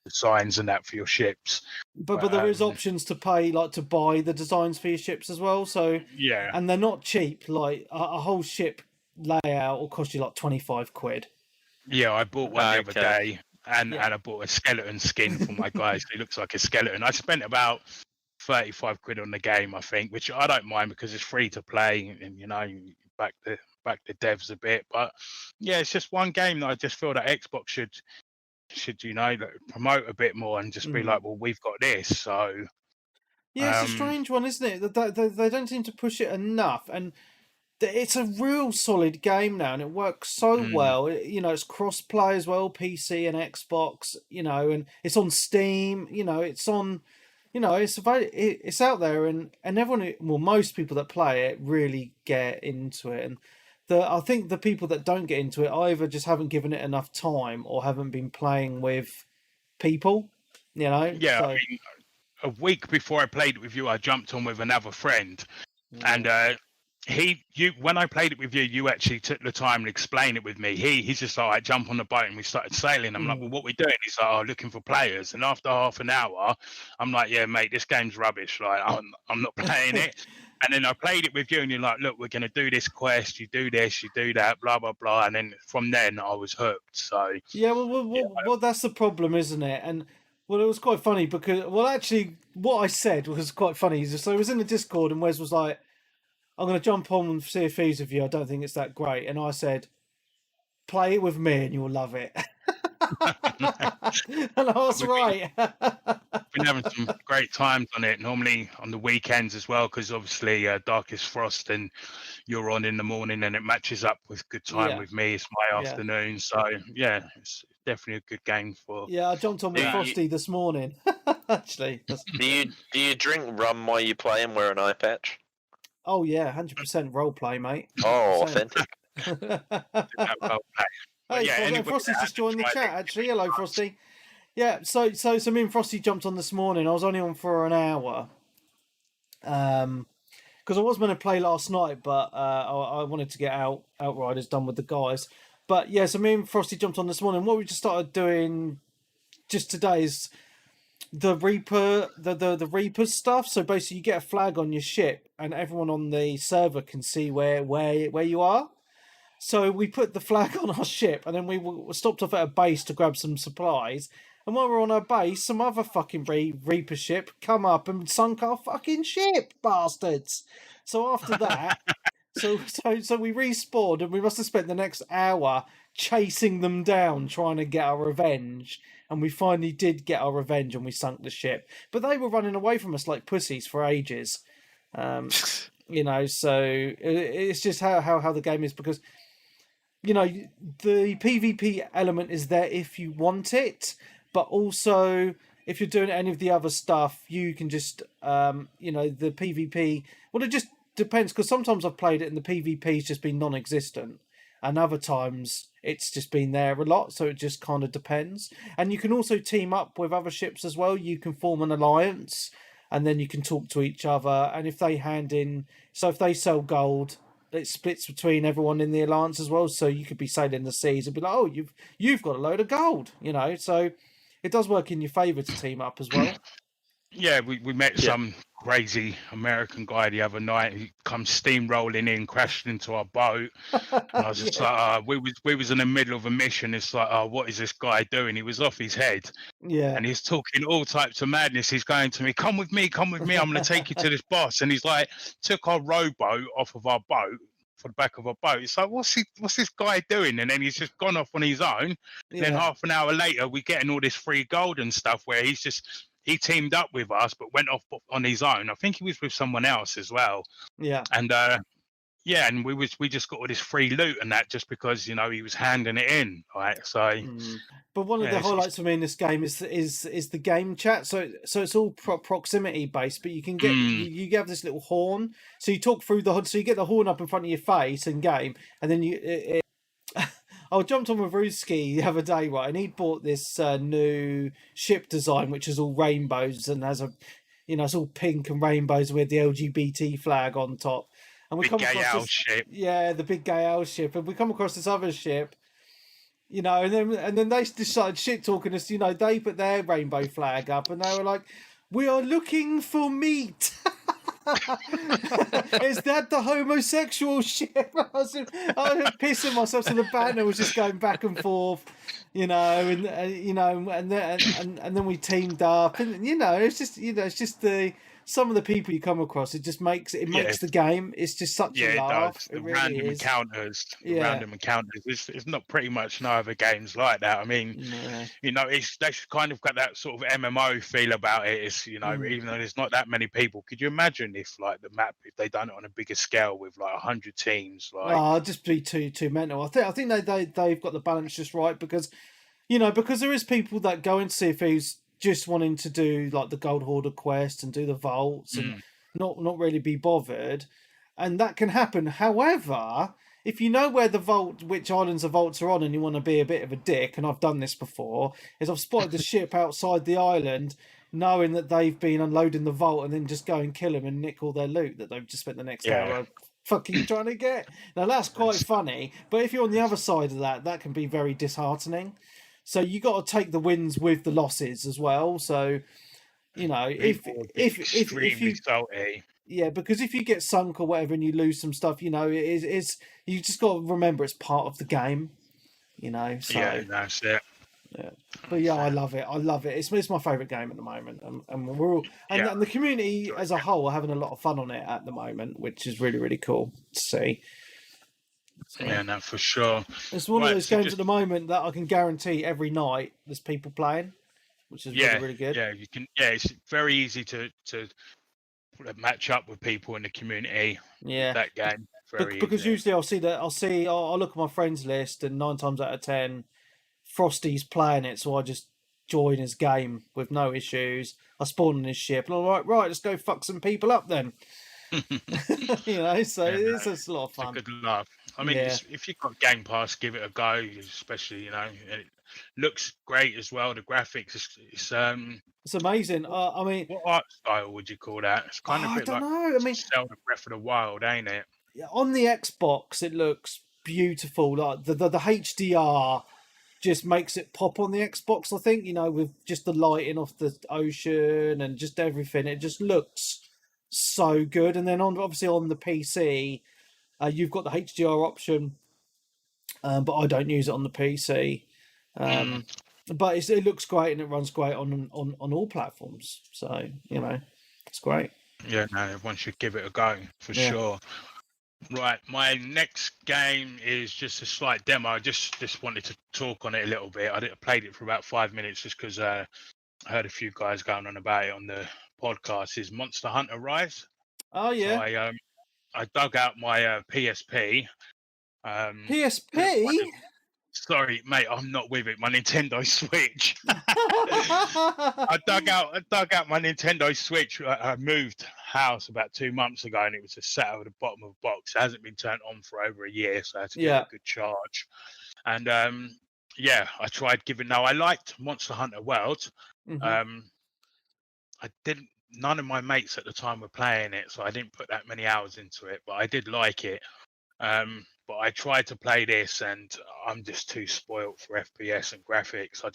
designs and that for your ships. But there is options to pay, like to buy the designs for your ships as well. So and they're not cheap. Like a whole ship layout will cost you like 25 quid. Yeah, I bought one the other day, and I bought a skeleton skin for my guy. So he looks like a skeleton. I spent about £35 on the game, I think, which I don't mind because it's free to play, and back the devs a bit. But yeah, it's just one game that I just feel that Xbox should promote a bit more and just be like, well, we've got this. So yeah, it's a strange one, isn't it? They don't seem to push it enough, and it's a real solid game now, and it works so well. It's cross-play as well, PC and Xbox. And it's on Steam. It's on. It's out there, and everyone, well, most people that play it really get into it, and I think the people that don't get into it either just haven't given it enough time or haven't been playing with people. Yeah. So, I mean, a week before I played it with you, I jumped on with another friend, and when I played it with you, you actually took the time to explain it with me. He's just like, jump on the boat, and we started sailing. I'm like, well, what we doing? He's like, looking for players. And after half an hour, I'm like, yeah, mate, this game's rubbish. Like, I'm not playing it. And then I played it with you, and you're like, look, we're going to do this quest. You do this, you do that, blah, blah, blah. And then from then, I was hooked. So yeah, well, that's the problem, isn't it? And well, it was quite funny because, well, actually, what I said was quite funny. So I was in the Discord, and Wes was like, I'm going to jump on Sea of Thieves with you. I don't think it's that great. And I said, play it with me and you'll love it. And I was right. Been having some great times on it, normally on the weekends as well, because obviously Darkest Frost and you're on in the morning, and it matches up with good time with me. It's my afternoon. So, yeah, it's definitely a good game for... Yeah, I jumped on with Frosty this morning, actually. Do you drink rum while you play and wear an eye patch? Oh, yeah, 100% roleplay, mate. 100%. Oh, authentic. Hey, Frosty's just joined the chat, actually. Hello, Frosty. Yeah, so me and Frosty jumped on this morning. I was only on for an hour. Because I was going to play last night, but I wanted to get Outriders done with the guys. But yeah, so me and Frosty jumped on this morning. What we just started doing just today is the Reaper, the Reaper stuff. So basically, you get a flag on your ship, and everyone on the server can see where you are. So we put the flag on our ship, and then we stopped off at a base to grab some supplies. And while we're on our base, some other fucking Reaper ship come up and sunk our fucking ship, bastards. So after that, so we respawned, and we must have spent the next hour chasing them down, trying to get our revenge. And we finally did get our revenge, and we sunk the ship. But they were running away from us like pussies for ages. So it's just how the game is, because the PvP element is there if you want it, but also if you're doing any of the other stuff, you can just the PvP. Well, it just depends, because sometimes I've played it and the PvP's just been non-existent, and other times it's just been there a lot, so it just kind of depends. And you can also team up with other ships as well. You can form an alliance, and then you can talk to each other. And if they if they sell gold, it splits between everyone in the alliance as well. So you could be sailing the seas and be like, oh, you've got a load of gold, So it does work in your favour to team up as well. Yeah, we met some crazy American guy the other night. He comes steamrolling in, crashed into our boat. And I was just like, we was in the middle of a mission. It's like, what is this guy doing? He was off his head. Yeah. And he's talking all types of madness. He's going to me, come with me. I'm going to take you to this boss. And he's like, took our rowboat off of our boat, for the back of our boat. It's like, what's this guy doing? And then he's just gone off on his own. Yeah. Then half an hour later, we're getting all this free gold and stuff, where he teamed up with us, but went off on his own. I think he was with someone else as well. Yeah. And and we just got all this free loot and that, just because he was handing it in, right? So. But one of the highlights for me in this game is the game chat. So it's all proximity based, but you can get you have this little horn. So you talk through so you get the horn up in front of your face in game, and then I jumped on with Ruski the other day, right, and he'd bought this new ship design, which is all rainbows and has it's all pink and rainbows with the LGBT flag on top. And we come across this ship. Yeah, the big gay owl ship, and we come across this other ship, and then they decided shit talking us. They put their rainbow flag up, and they were like, "We are looking for meat." Is that the homosexual ship? I was pissing myself, so the banter was just going back and forth, and then we teamed up, and it's just the some of the people you come across, it just makes the game. It's just such a laugh. The really random is. encounters. It's not pretty much no other games like that. I mean, you know, they've kind of got that sort of MMO feel about it. It's, you know, even though there's not that many people, could you imagine if like the map, if they done it on a bigger scale with like 100 teams? Like, it'd just be too mental. I think they've got the balance just right, because, you know, because there is people that go into Sea of Thieves just wanting to do like the Gold Hoarder quest and do the vaults and not really be bothered, and that can happen. However, if you know where which islands the vaults are on, and you want to be a bit of a dick, and I've done this before, is I've spotted the ship outside the island, knowing that they've been unloading the vault, and then just go and kill them and nick all their loot that they've just spent the next hour fucking trying to get. Now that's quite funny, but if you're on the other side of that, that can be very disheartening. So you got to take the wins with the losses as well. So, you know, if you salty. Yeah, because if you get sunk or whatever and you lose some stuff, you know, it's you just got to remember it's part of the game. You know, so yeah, that's it. Yeah, but yeah, I love it. It's my favourite game at the moment, and we're all and the community as a whole are having a lot of fun on it at the moment, which is really, really cool to see. So, yeah, no, for sure. It's one of those games at the moment that I can guarantee every night there's people playing, which is really, really good. Yeah, you can. Yeah, it's very easy to match up with people in the community. Yeah, that game. Because usually I'll look at my friends list, and 9 times out of 10, Frosty's playing it, so I just join his game with no issues. I spawn on his ship, and I'm like, right, let's go fuck some people up then. You know, so it's a lot of fun. It's a good laugh. I mean, if you've got Game Pass, give it a go. Especially, you know, it looks great as well. The graphics, it's amazing. I mean, what art style would you call that? It's kind of a bit like I mean, Zelda Breath of the Wild, ain't it? On the Xbox, it looks beautiful. Like the HDR just makes it pop on the Xbox. I think, you know, with just the lighting off the ocean and just everything, it just looks so good. And then obviously on the PC, you've got the HDR option, but I don't use it on the PC. But it looks great, and it runs great on all platforms. So, you know, it's great. Yeah, no, everyone should give it a go for sure. Right, my next game is just a slight demo. I just wanted to talk on it a little bit. I played it for about 5 minutes just because I heard a few guys going on about it on the podcast. Is Monster Hunter Rise? Oh yeah. So I dug out my PSP. PSP? Sorry, mate, I'm not with it. My Nintendo Switch. I dug out my Nintendo Switch. I moved house about 2 months ago, and it was just sat over the bottom of a box. It hasn't been turned on for over a year, so I had to give it a good charge. And I tried giving. Now I liked Monster Hunter World. Mm-hmm. I didn't. None of my mates at the time were playing it, so I didn't put that many hours into it. But I did like it. But I tried to play this, and I'm just too spoilt for FPS and graphics. I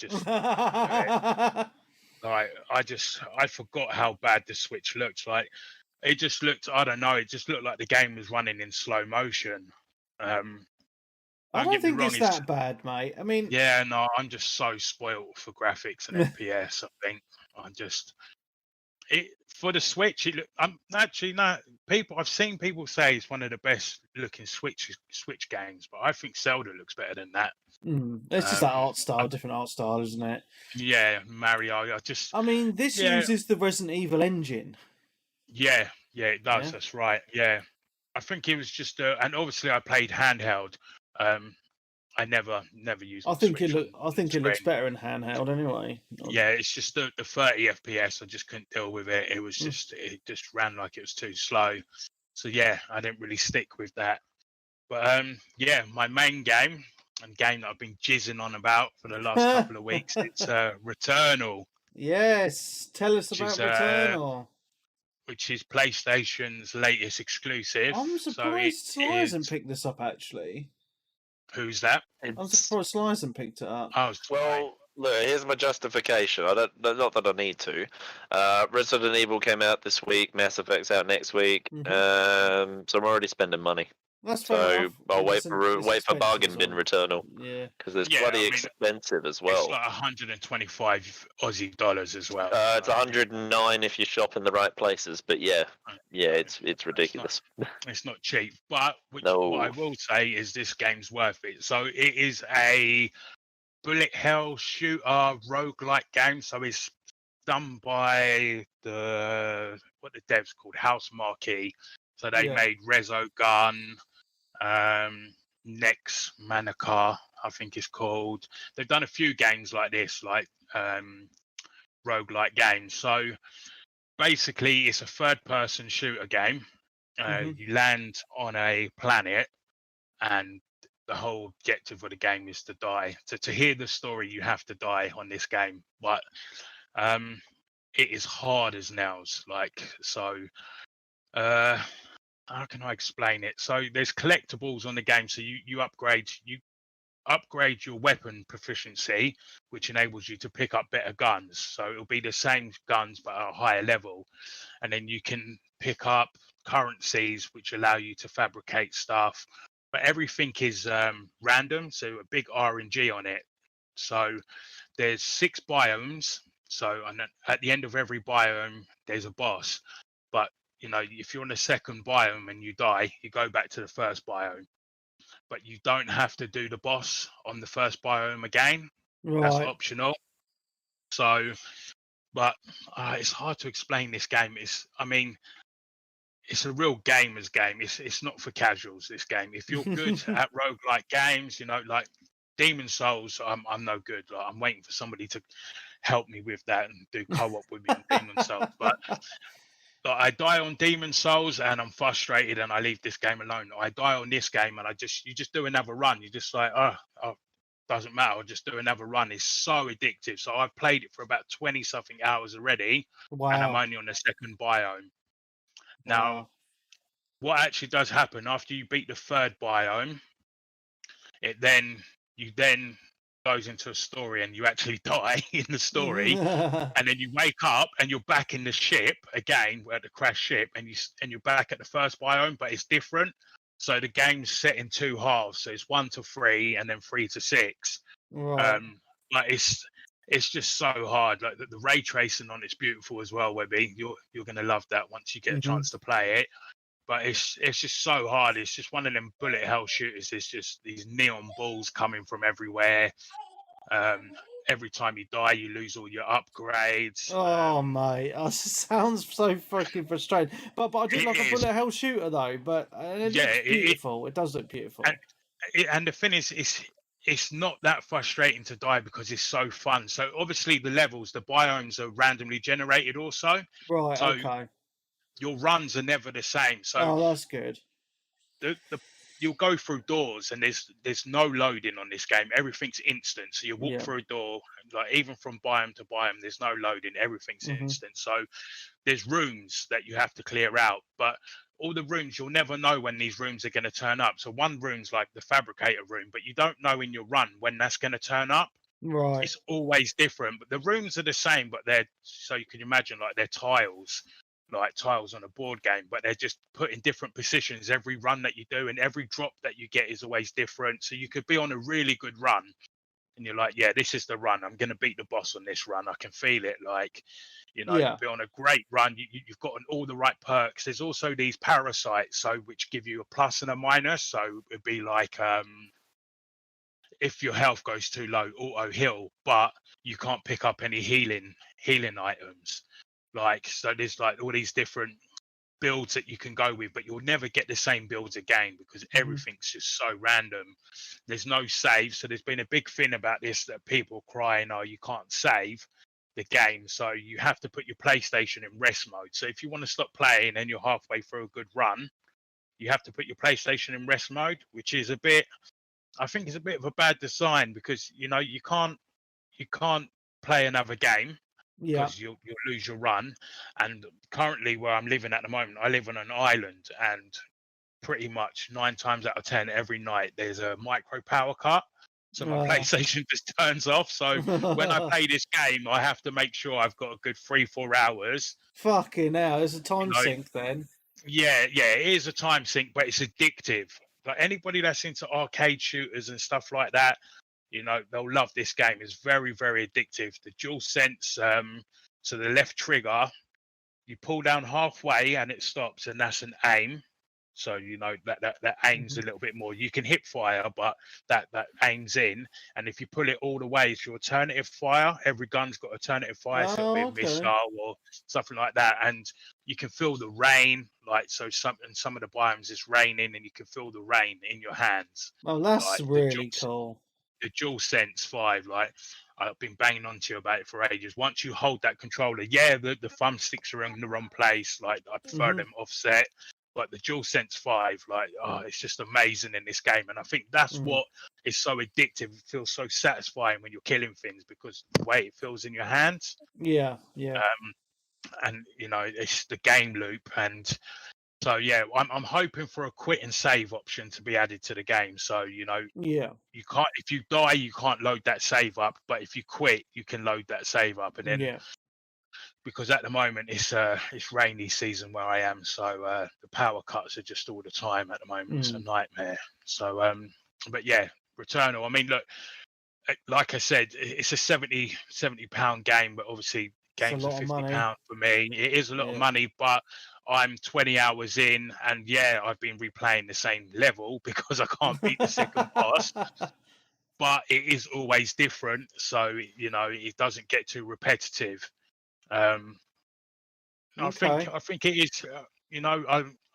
just I forgot how bad the Switch looks. Like, it just looked, I don't know, it just looked like the game was running in slow motion. I don't think it's that bad, mate. I mean, yeah, no, I'm just so spoiled for graphics and FPS. I think for the Switch, it look. I'm actually no people. I've seen people say it's one of the best looking Switch games, but I think Zelda looks better than that. It's just that art style, different art style, isn't it? Yeah, Mario. I mean, this uses the Resident Evil engine. Yeah, it does. Yeah. That's right. Yeah, I think it was just, and obviously I played handheld. I never used. I think it looks better in handheld anyway. Yeah, it's just the 30 FPS. I just couldn't deal with it. It was just it just ran like it was too slow. So yeah, I didn't really stick with that. But my main game and game that I've been jizzing on about for the last couple of weeks, it's Returnal. Yes, tell us about Returnal. Which is PlayStation's latest exclusive. I'm surprised Sly hasn't picked this up actually. Who's that? I'm surprised Sly hasn't picked it up. Oh, well, look, here's my justification. Not that I need to. Resident Evil came out this week. Mass Effect's out next week. So I'm already spending money. That's fair So enough. I'll wait It's for expensive bargain as bin well. Returnal Yeah. because it's Yeah, bloody I mean, expensive as It's well. like 125 Aussie dollars as well. It's 109 if you shop in the right places, but yeah, it's ridiculous. It's not cheap. But No. what I will say is this game's worth it. So it is a bullet hell shooter roguelike game. So it's done by what the devs called House Marquee. So they made Resogun, Nex Manakar, I think it's called. They've done a few games like this, like roguelike games. So basically, it's a third-person shooter game. You land on a planet, and the whole objective of the game is to die. To hear the story, you have to die on this game. But it is hard as nails. How can I explain it? So there's collectibles on the game. So you upgrade your weapon proficiency, which enables you to pick up better guns. So it'll be the same guns but at a higher level. And then you can pick up currencies which allow you to fabricate stuff. But everything is random, so a big RNG on it. So there's 6 biomes. So at the end of every biome, there's a boss. But if you're on the second biome and you die, you go back to the first biome. But you don't have to do the boss on the first biome again. Right. That's optional. So, but it's hard to explain this game. It's a real gamer's game. It's not for casuals, this game. If you're good at roguelike games, like Demon Souls, I'm no good. Like, I'm waiting for somebody to help me with that and do co-op with me on Demon Souls. But I die on Demon Souls and I'm frustrated and I leave this game alone. I die on this game and you just do another run. You're just like, doesn't matter. I'll just do another run. It's so addictive. So I've played it for about 20 something hours already. Wow. And I'm only on the second biome. Now, what actually does happen after you beat the third biome, you then goes into a story and you actually die in the story, and then you wake up and you're back in the ship again, at the crash ship, and you're back at the first biome, but it's different. So the game's set in 2 halves, so it's 1 to 3 and then 3 to 6. Right. Like it's just so hard. Like the ray tracing on it's beautiful as well, Webby. You're gonna love that once you get a chance to play it. But it's just so hard. It's just one of them bullet hell shooters. It's just these neon balls coming from everywhere. Every time you die, you lose all your upgrades. Oh mate, that sounds so fucking frustrating. But I do like a bullet hell shooter though. But it looks beautiful. It does look beautiful. And the thing is, it's not that frustrating to die because it's so fun. So obviously the biomes are randomly generated also. Right. So okay. Your runs are never the same. So that's good. You'll go through doors and there's no loading on this game. Everything's instant. So you walk through a door, like even from biome to biome, there's no loading. Everything's instant. So there's rooms that you have to clear out, but all the rooms, you'll never know when these rooms are going to turn up. So one room's like the fabricator room, but you don't know in your run when that's going to turn up. Right. It's always different, but the rooms are the same, but so you can imagine like they're tiles, like tiles on a board game, but they're just put in different positions every run that you do, and every drop that you get is always different. So you could be on a really good run and you're like, yeah, this is the run. I'm going to beat the boss on this run. I can feel it. Like, you'll be on a great run. You've got all the right perks. There's also these parasites, so which give you a plus and a minus. So it'd be like, if your health goes too low, auto heal, but you can't pick up any healing items. Like, so there's like all these different builds that you can go with, but you'll never get the same builds again because everything's just so random. There's no save. So there's been a big thing about this, that people crying, oh, you can't save the game. So you have to put your PlayStation in rest mode. So if you want to stop playing and you're halfway through a good run, you have to put your PlayStation in rest mode, which is I think it's a bit of a bad design because, you can't play another game. Because you'll lose your run. And currently where I'm living at the moment, I live on an island, and pretty much 9 times out of 10 every night there's a micro power cut. So my PlayStation just turns off. So when I play this game, I have to make sure I've got a good 3-4 hours. Fucking hell, there's a time sink then. Yeah, it is a time sink, but it's addictive. like anybody that's into arcade shooters and stuff like that, you know, they'll love this game. It's very, very addictive. The dual sense, so the left trigger, you pull down halfway and it stops, and that's an aim. So you know that aims a little bit more. You can hip fire, but that aims in. And if you pull it all the way, it's your alternative fire. Every gun's got alternative fire, so it'll be a missile or something like that. And you can feel the rain, like so. Some of the biomes it's raining, and you can feel the rain in your hands. Oh, that's like, really cool. The DualSense 5, like I've been banging on to you about it for ages. Once you hold that controller, the thumbsticks are in the wrong place. Like I prefer them offset. But the DualSense 5, like, it's just amazing in this game. And I think that's what is so addictive. It feels so satisfying when you're killing things because the way it feels in your hands. Yeah. And, you know, it's the game loop. And so, yeah, I'm hoping for a quit and save option to be added to the game. So, you know, you can't, if you die, you can't load that save up. But if you quit, you can load that save up. And then because at the moment it's rainy season where I am, so the power cuts are just all the time at the moment. It's a nightmare. So but yeah, Returnal, I mean, look, like I said, it's a 70 pound game, but obviously games are 50 pound for me. It is a lot of money, but I'm 20 hours in, and I've been replaying the same level because I can't beat the second boss. But it is always different, so you know it doesn't get too repetitive. I think it is. You know,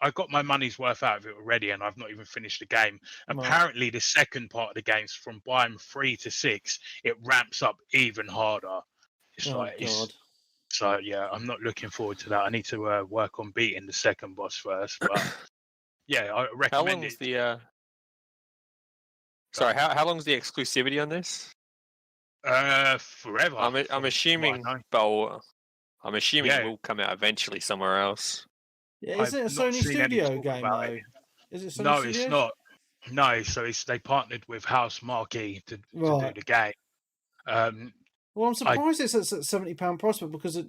I got my money's worth out of it already, and I've not even finished the game. Apparently, the second part of the games, from biome 3 to 6, it ramps up even harder. So yeah, I'm not looking forward to that. I need to work on beating the second boss first. But yeah, I recommend it. How long's the exclusivity on this? Forever. I'm assuming. I'm assuming it will come out eventually somewhere else. Yeah, is it a Sony Studio game though? Is it Sony Studio? It's not. No, so they partnered with House Marquee to do the game. Well, I'm surprised it's at £70 price, but because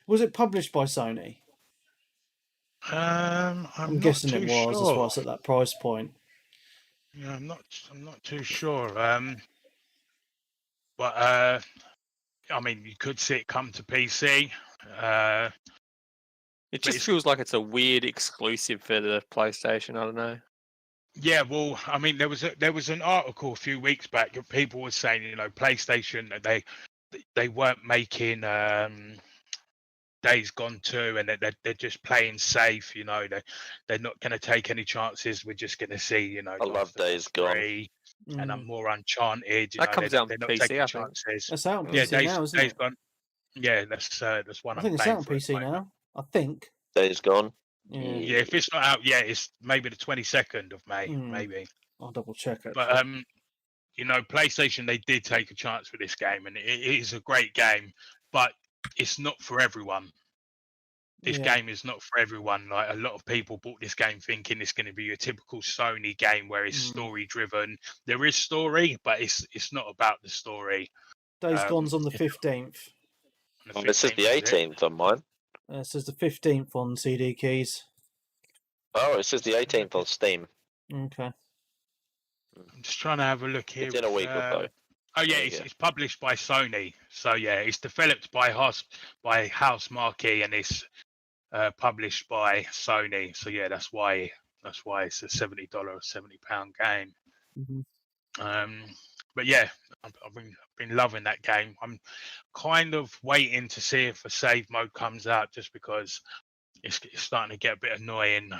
was it published by Sony? I'm guessing it was. That's why it's at that price point. Yeah, I'm not too sure. But I mean, you could see it come to PC. It just feels like it's a weird exclusive for the PlayStation. I don't know. Yeah, well, I mean, there was an article a few weeks back that people were saying, you know, PlayStation they weren't making Days Gone 2, and they're just playing safe. You know, they're not going to take any chances. We're just going to see, you know, I love Days Gone. And I'm more Uncharted. That comes out on PC, I think. That's out on PC now, isn't it? Gone. Yeah, that's one. I think it's out on PC now. I think. Days Gone. Yeah, if it's not out yet, it's maybe the 22nd of May. Maybe. I'll double check it. But you know, PlayStation, they did take a chance with this game, and it is a great game, but it's not for everyone. This game is not for everyone. Like, a lot of people bought this game thinking it's going to be a typical Sony game where it's story driven. There is story, but it's not about the story. Days Gone's on the 15th. It says the 18th on mine. It says the 15th on CD Keys. Oh, it says the 18th on Steam. Okay. I'm just trying to have a look here. It's in a week or so. Oh yeah, it's published by Sony. So yeah, it's developed by House Marquee, and it's published by Sony. So yeah, that's why it's a $70 or £70 game. But yeah, I've been loving that game. I'm kind of waiting to see if a save mode comes out, just because it's starting to get a bit annoying.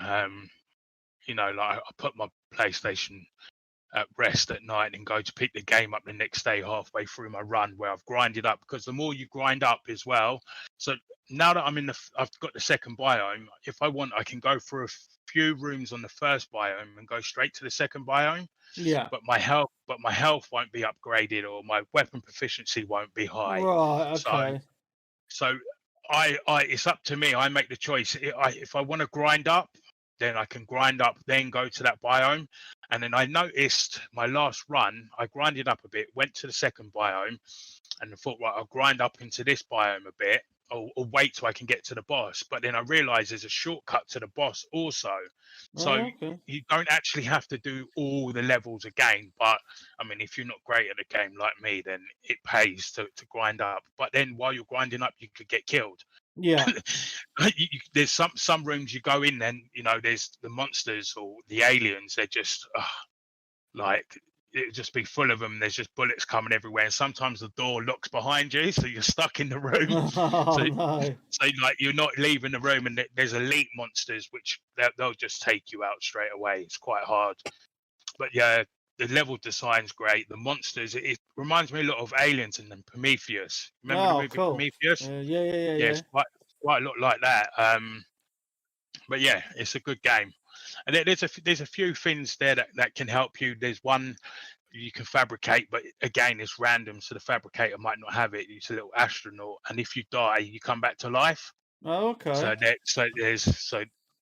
You know, like I put my PlayStation at rest at night and go to pick the game up the next day halfway through my run, where I've grinded up, because the more you grind up as well. So now that I've got the second biome, if I want, I can go through a few rooms on the first biome and go straight to the second biome. Yeah. But my health won't be upgraded, or my weapon proficiency won't be high. Right. Okay. So I it's up to me. I make the choice. If I want to grind up, then I can grind up, then go to that biome. And then I noticed my last run, I grinded up a bit, went to the second biome, and I thought, right, I'll grind up into this biome a bit. or wait till I can get to the boss. But then I realised there's a shortcut to the boss also. So you don't actually have to do all the levels again. But I mean, if you're not great at the game like me, then it pays to grind up. But then while you're grinding up, you could get killed. Yeah. There's some rooms you go in, then there's the monsters or the aliens. They're just like, it'd just be full of them. There's just bullets coming everywhere, and sometimes the door locks behind you, so you're stuck in the room. So like you're not leaving the room, and there's elite monsters which they'll just take you out straight away. It's quite hard, but yeah, the level design's great. The monsters, it reminds me a lot of Aliens and then Prometheus. Remember the movie Prometheus? Yeah. It's quite a lot like that. But yeah, it's a good game. And there's a few things there that can help you. There's one you can fabricate, but again, it's random, so the fabricator might not have it. It's a little astronaut, and if you die, you come back to life. Oh, okay. So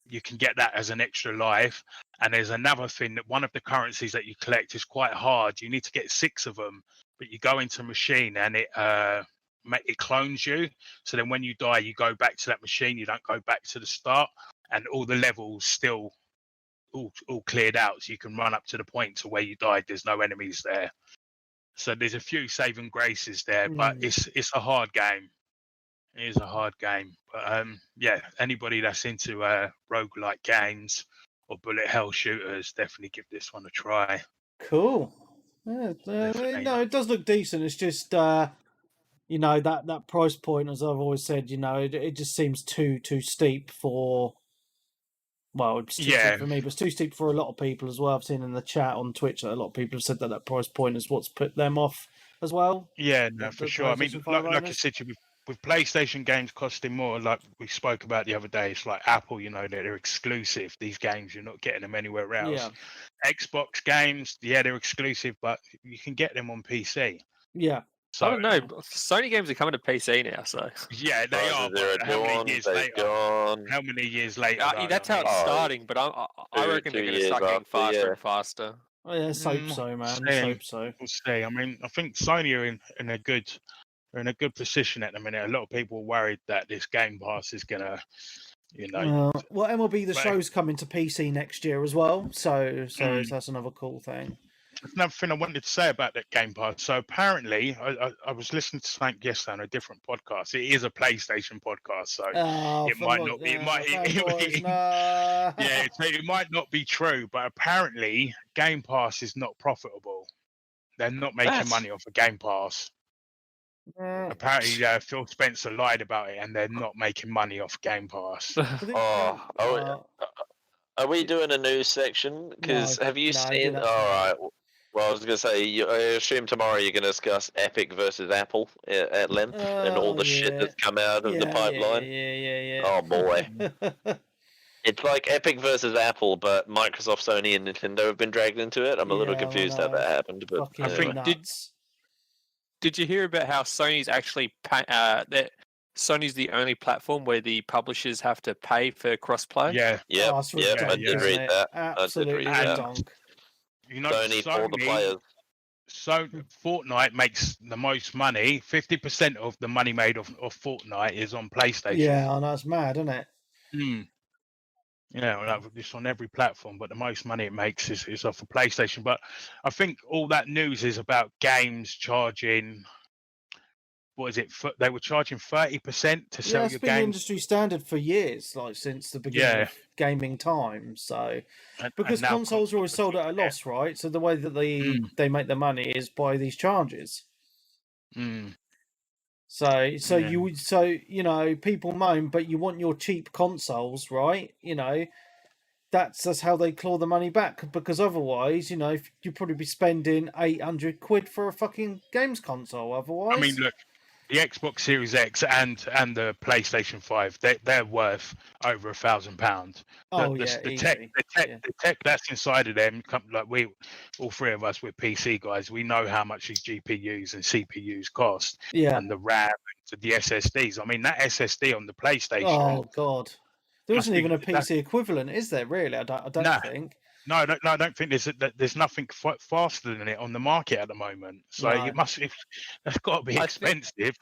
you can get that as an extra life. And there's another thing, that one of the currencies that you collect is quite hard. You need to get 6 of them, but you go into a machine and it clones you. So then when you die, you go back to that machine. You don't go back to the start, and all the levels still all cleared out, so you can run up to the point to where you died. There's no enemies there. So there's a few saving graces there, but it's a hard game. It is a hard game. But yeah, anybody that's into roguelike games or bullet hell shooters, definitely give this one a try. Cool. Yeah, no, it does look decent. It's just that price point, as I've always said, it just seems too steep for. Well, it's too steep for me, but it's too steep for a lot of people as well. I've seen in the chat on Twitch that a lot of people have said that price point is what's put them off as well. Yeah, no, for sure. I mean, like I said, with PlayStation games costing more, like we spoke about the other day, it's like Apple, they're exclusive. These games, you're not getting them anywhere else. Yeah. Xbox games, they're exclusive, but you can get them on PC. Yeah. So, I don't know. Sony games are coming to PC now, so yeah, they are. But how many years later? How many years later? That's how it's starting. But I reckon they're going to start getting faster and faster. Oh yeah, hope so, man. Hope so. We'll see. I mean, I think Sony are in a good position at the minute. A lot of people are worried that this Game Pass is going to, well, MLB The Show's coming to PC next year as well, so that's another cool thing. There's another thing I wanted to say about that Game Pass. So apparently, I was listening to something yesterday on a different podcast. It is a PlayStation podcast, so it might not be. It might not be true, but apparently, Game Pass is not profitable. They're not making money off a Game Pass. Apparently, Phil Spencer lied about it, and they're not making money off Game Pass. Are we doing a news section? Because have you seen? All right. Well, I was going to say, I assume tomorrow you're going to discuss Epic versus Apple at length and all the shit that's come out of the pipeline. Yeah. Oh, boy. It's like Epic versus Apple, but Microsoft, Sony, and Nintendo have been dragged into it. I'm a little confused how that happened. But I think, did you hear about how Sony's actually that Sony's the only platform where the publishers have to pay for crossplay? Yeah. I did read that. Absolutely donk. Sony for the players. So Fortnite makes the most money. 50% of the money made of Fortnite is on PlayStation. Yeah, and that's mad, isn't it? It's on every platform, but the most money it makes is off of PlayStation. But I think all that news is about games charging. What is it? They were charging 30% to sell your game. It's been industry standard for years, like since the beginning of gaming time. So, because consoles are always sold at a loss, right? So the way that they make their money is by these charges. So people moan, but you want your cheap consoles, right? That's how they claw the money back, because otherwise, you'd probably be spending £800 for a fucking games console. Otherwise, I mean, look. The Xbox Series X and the PlayStation 5, they're worth over £1,000. The tech that's inside of them, like all three of us, we're PC guys. We know how much these GPUs and CPUs cost, and the RAM and the SSDs. I mean, that SSD on the PlayStation. Oh God, there isn't even a PC equivalent, is there? Really? I don't think. No, I don't think there's nothing faster than it on the market at the moment. So that's got to be expensive.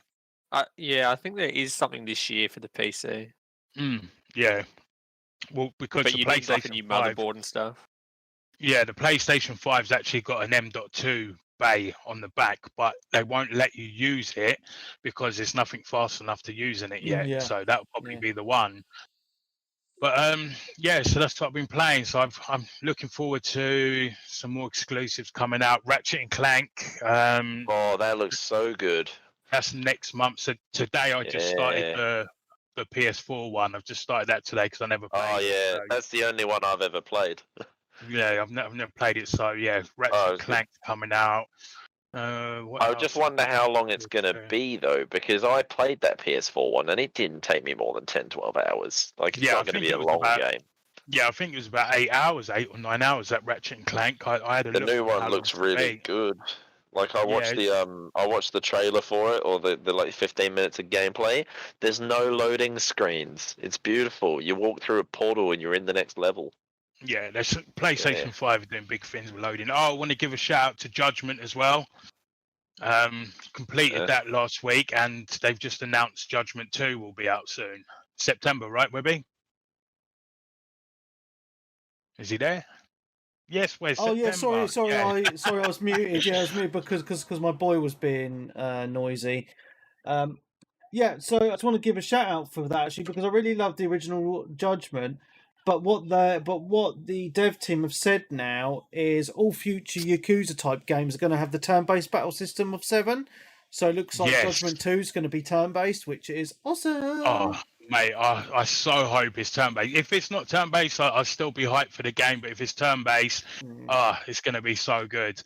Yeah, I think there is something this year for the PC. Yeah. Well, because But the you need like a PlayStation new 5, motherboard and stuff. yeah, the PlayStation 5's actually got an M.2 bay on the back, but they won't let you use it because there's nothing fast enough to use in it yet. Yeah. So that'll probably Yeah. be the one. But yeah, so that's what I've been playing. So I'm looking forward to some more exclusives coming out. Ratchet and Clank. Oh, that looks so good. That's next month. So today I just started Yeah. the PS4 one. I've just started that today because I never played Oh it. yeah, So, that's the only one I've ever played. yeah, I've never played it. So yeah, Ratchet and Clank coming out. What I else? just wonder how long it's going to be, though, because I played that PS4 one and it didn't take me more than 10, 12 hours. Like, it's not going to be a long game. Yeah, I think it was about 8 hours, 8 or 9 hours, that Ratchet and Clank. I had a The look new at one how looks long it's really good. Like, I watched Yeah, the trailer for it, or the like 15 minutes of gameplay. There's no loading screens. It's beautiful. You walk through a portal and you're in the next level. Yeah, there's PlayStation 5 are doing big things with loading. Oh, I want to give a shout out to Judgment as well. Completed that last week, and they've just announced Judgment 2 will be out soon. September, right, Webby? Is he there? Yes, where's September? Sorry, Yeah. I was muted. Yeah, I was muted because my boy was being noisy. Yeah, so I just want to give a shout out for that actually because I really love the original Judgment. But what the dev team have said now is all future Yakuza type games are going to have the turn-based battle system of 7. So it looks like Judgment 2 is going to be turn-based, which is awesome. Oh, mate, I so hope it's turn-based. If it's not turn-based, I'll still be hyped for the game. But if it's turn-based, it's going to be so good.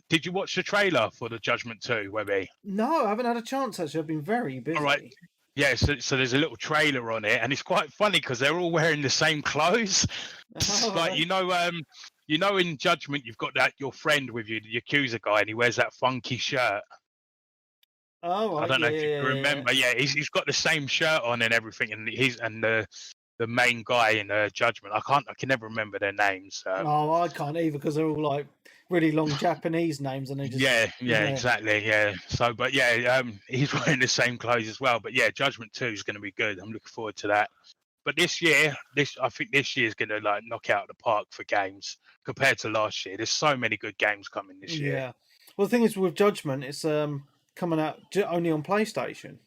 Did you watch the trailer for the Judgment 2, Webby? No, I haven't had a chance actually. I've been very busy. All right. Yeah, so there's a little trailer on it, and it's quite funny because they're all wearing the same clothes. Like you know, in Judgment, you've got your friend with you, the Yakuza guy, and he wears that funky shirt. Oh, right. I don't know if you can remember. Yeah, he's got the same shirt on and everything, and the main guy in Judgment. I can never remember their names. No, I can't either because they're all like really long Japanese names, and they just exactly. Yeah. So, but yeah, he's wearing the same clothes as well. But yeah, Judgment 2 is going to be good. I'm looking forward to that. But I think this year is going to like knock out the park for games compared to last year. There's so many good games coming this year. Yeah. Well, the thing is with Judgment, it's coming out only on PlayStation.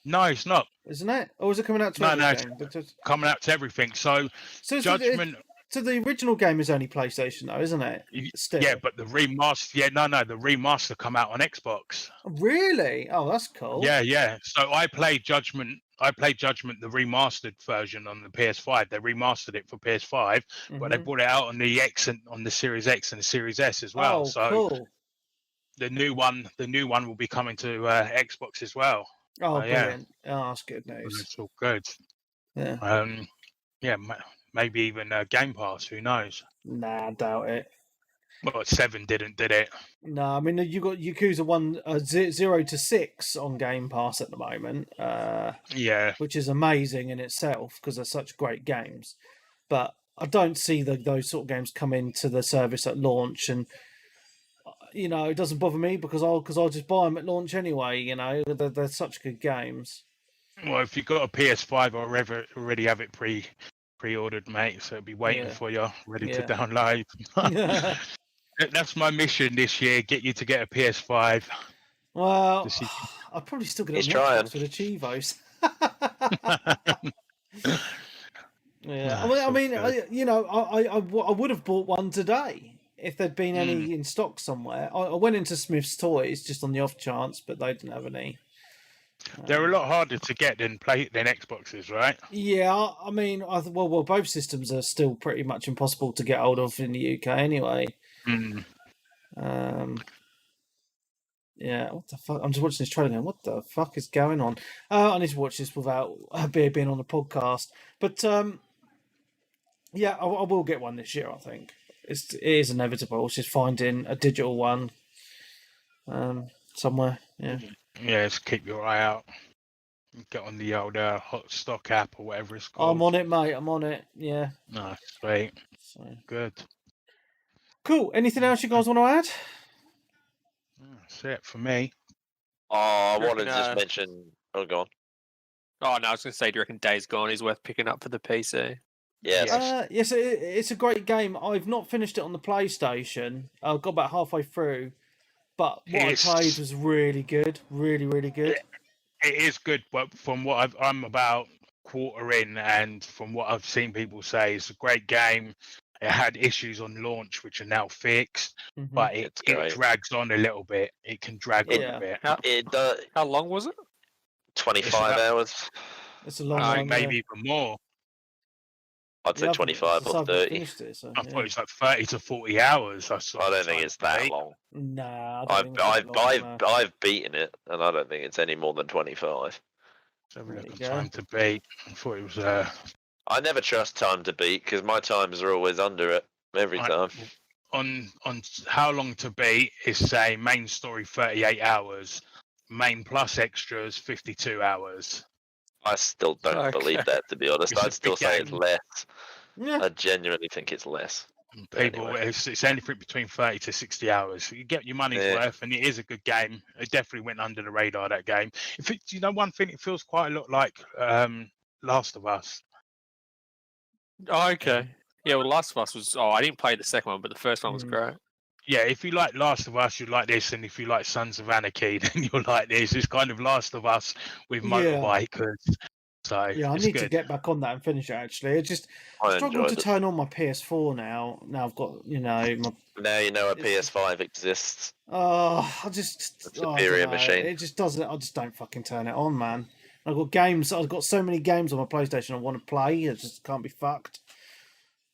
No, it's not. Isn't it? Or is it coming out to everything? It's coming out to everything. So Judgment. So the original game is only PlayStation, though, isn't it? Still. Yeah, but the remaster. Yeah, no, the remaster come out on Xbox. Really? Oh, that's cool. Yeah. So I played Judgment. The remastered version on the PS5. They remastered it for PS5, but they brought it out on the X and on the Series X and the Series S as well. Oh, so cool. The new one will be coming to Xbox as well. Oh, brilliant! Yeah. Oh, that's good news. It's all good. Yeah. Yeah. Maybe even Game Pass. Who knows? Nah, I doubt it. Well, 7 did it? No, I mean you got Yakuza 0 to 6 on Game Pass at the moment. Yeah, which is amazing in itself because they're such great games. But I don't see those sort of games come into the service at launch, and it doesn't bother me because I'll just buy them at launch anyway. They're such good games. Well, if you've got a PS5 or already have it pre-ordered, mate, so it'll be waiting for you, ready to download. That's my mission this year: get you to get a PS5. Well, I'll probably still get it on Xbox with the Chivos. Yeah, I mean, I would have bought one today if there'd been any in stock somewhere. I went into Smith's Toys just on the off chance, but they didn't have any. They're a lot harder to get than Xboxes, right? Yeah, I mean, both systems are still pretty much impossible to get hold of in the UK anyway. Yeah, what the fuck? I'm just watching this trailer going, what the fuck is going on? I need to watch this without being on the podcast. But yeah, I will get one this year, I think. It is inevitable. It's just finding a digital one somewhere. Yeah. Yeah, just keep your eye out. Get on the old Hot Stock app or whatever it's called. I'm on it, mate. I'm on it. Yeah. Nice, sweet. So. Good. Cool. Anything else you guys want to add? That's it for me. Oh, I Do you wanted to reckon, just mention. Oh, go on. Oh no, I was going to say, do you reckon Days Gone is worth picking up for the PC? Yes. Yes, it's a great game. I've not finished it on the PlayStation. I got about halfway through, but what I played was really good, really, really good. It is good, but from what I'm about quarter in, and from what I've seen people say, it's a great game. It had issues on launch, which are now fixed, but it drags on a little bit. It can drag on a bit. How long was it? 25 hours. It's a long one. Maybe even more. I'd say 25 or 30. Finished it, so, I thought it's like 30 to 40 hours. I don't think it's that long. Nah, I've beaten it, and I don't think it's any more than 25. Time to beat. I thought it was. I never trust time to beat because my times are always under it every time. On how long to beat is say main story 38 hours, main plus extras 52 hours. I still don't believe that, to be honest. I'd still say it's less. Yeah. I genuinely think it's less. People, it's anything between 30 to 60 hours. You get your money's worth, and it is a good game. It definitely went under the radar, that game. One thing, it feels quite a lot like Last of Us. Oh, okay. Yeah, well, Last of Us was... Oh, I didn't play the second one, but the first one was great. Yeah, if you like Last of Us, you'd like this, and if you like Sons of Anarchy, then you'll like this. It's kind of Last of Us with motorbikers. So yeah, I need to get back on that and finish it. Actually, I struggle to turn on my PS4 now. Now I've got now you know a PS5 exists. Oh, it's a superior machine. It just doesn't. I just don't fucking turn it on, man. I've got games. I've got so many games on my PlayStation I want to play. I just can't be fucked.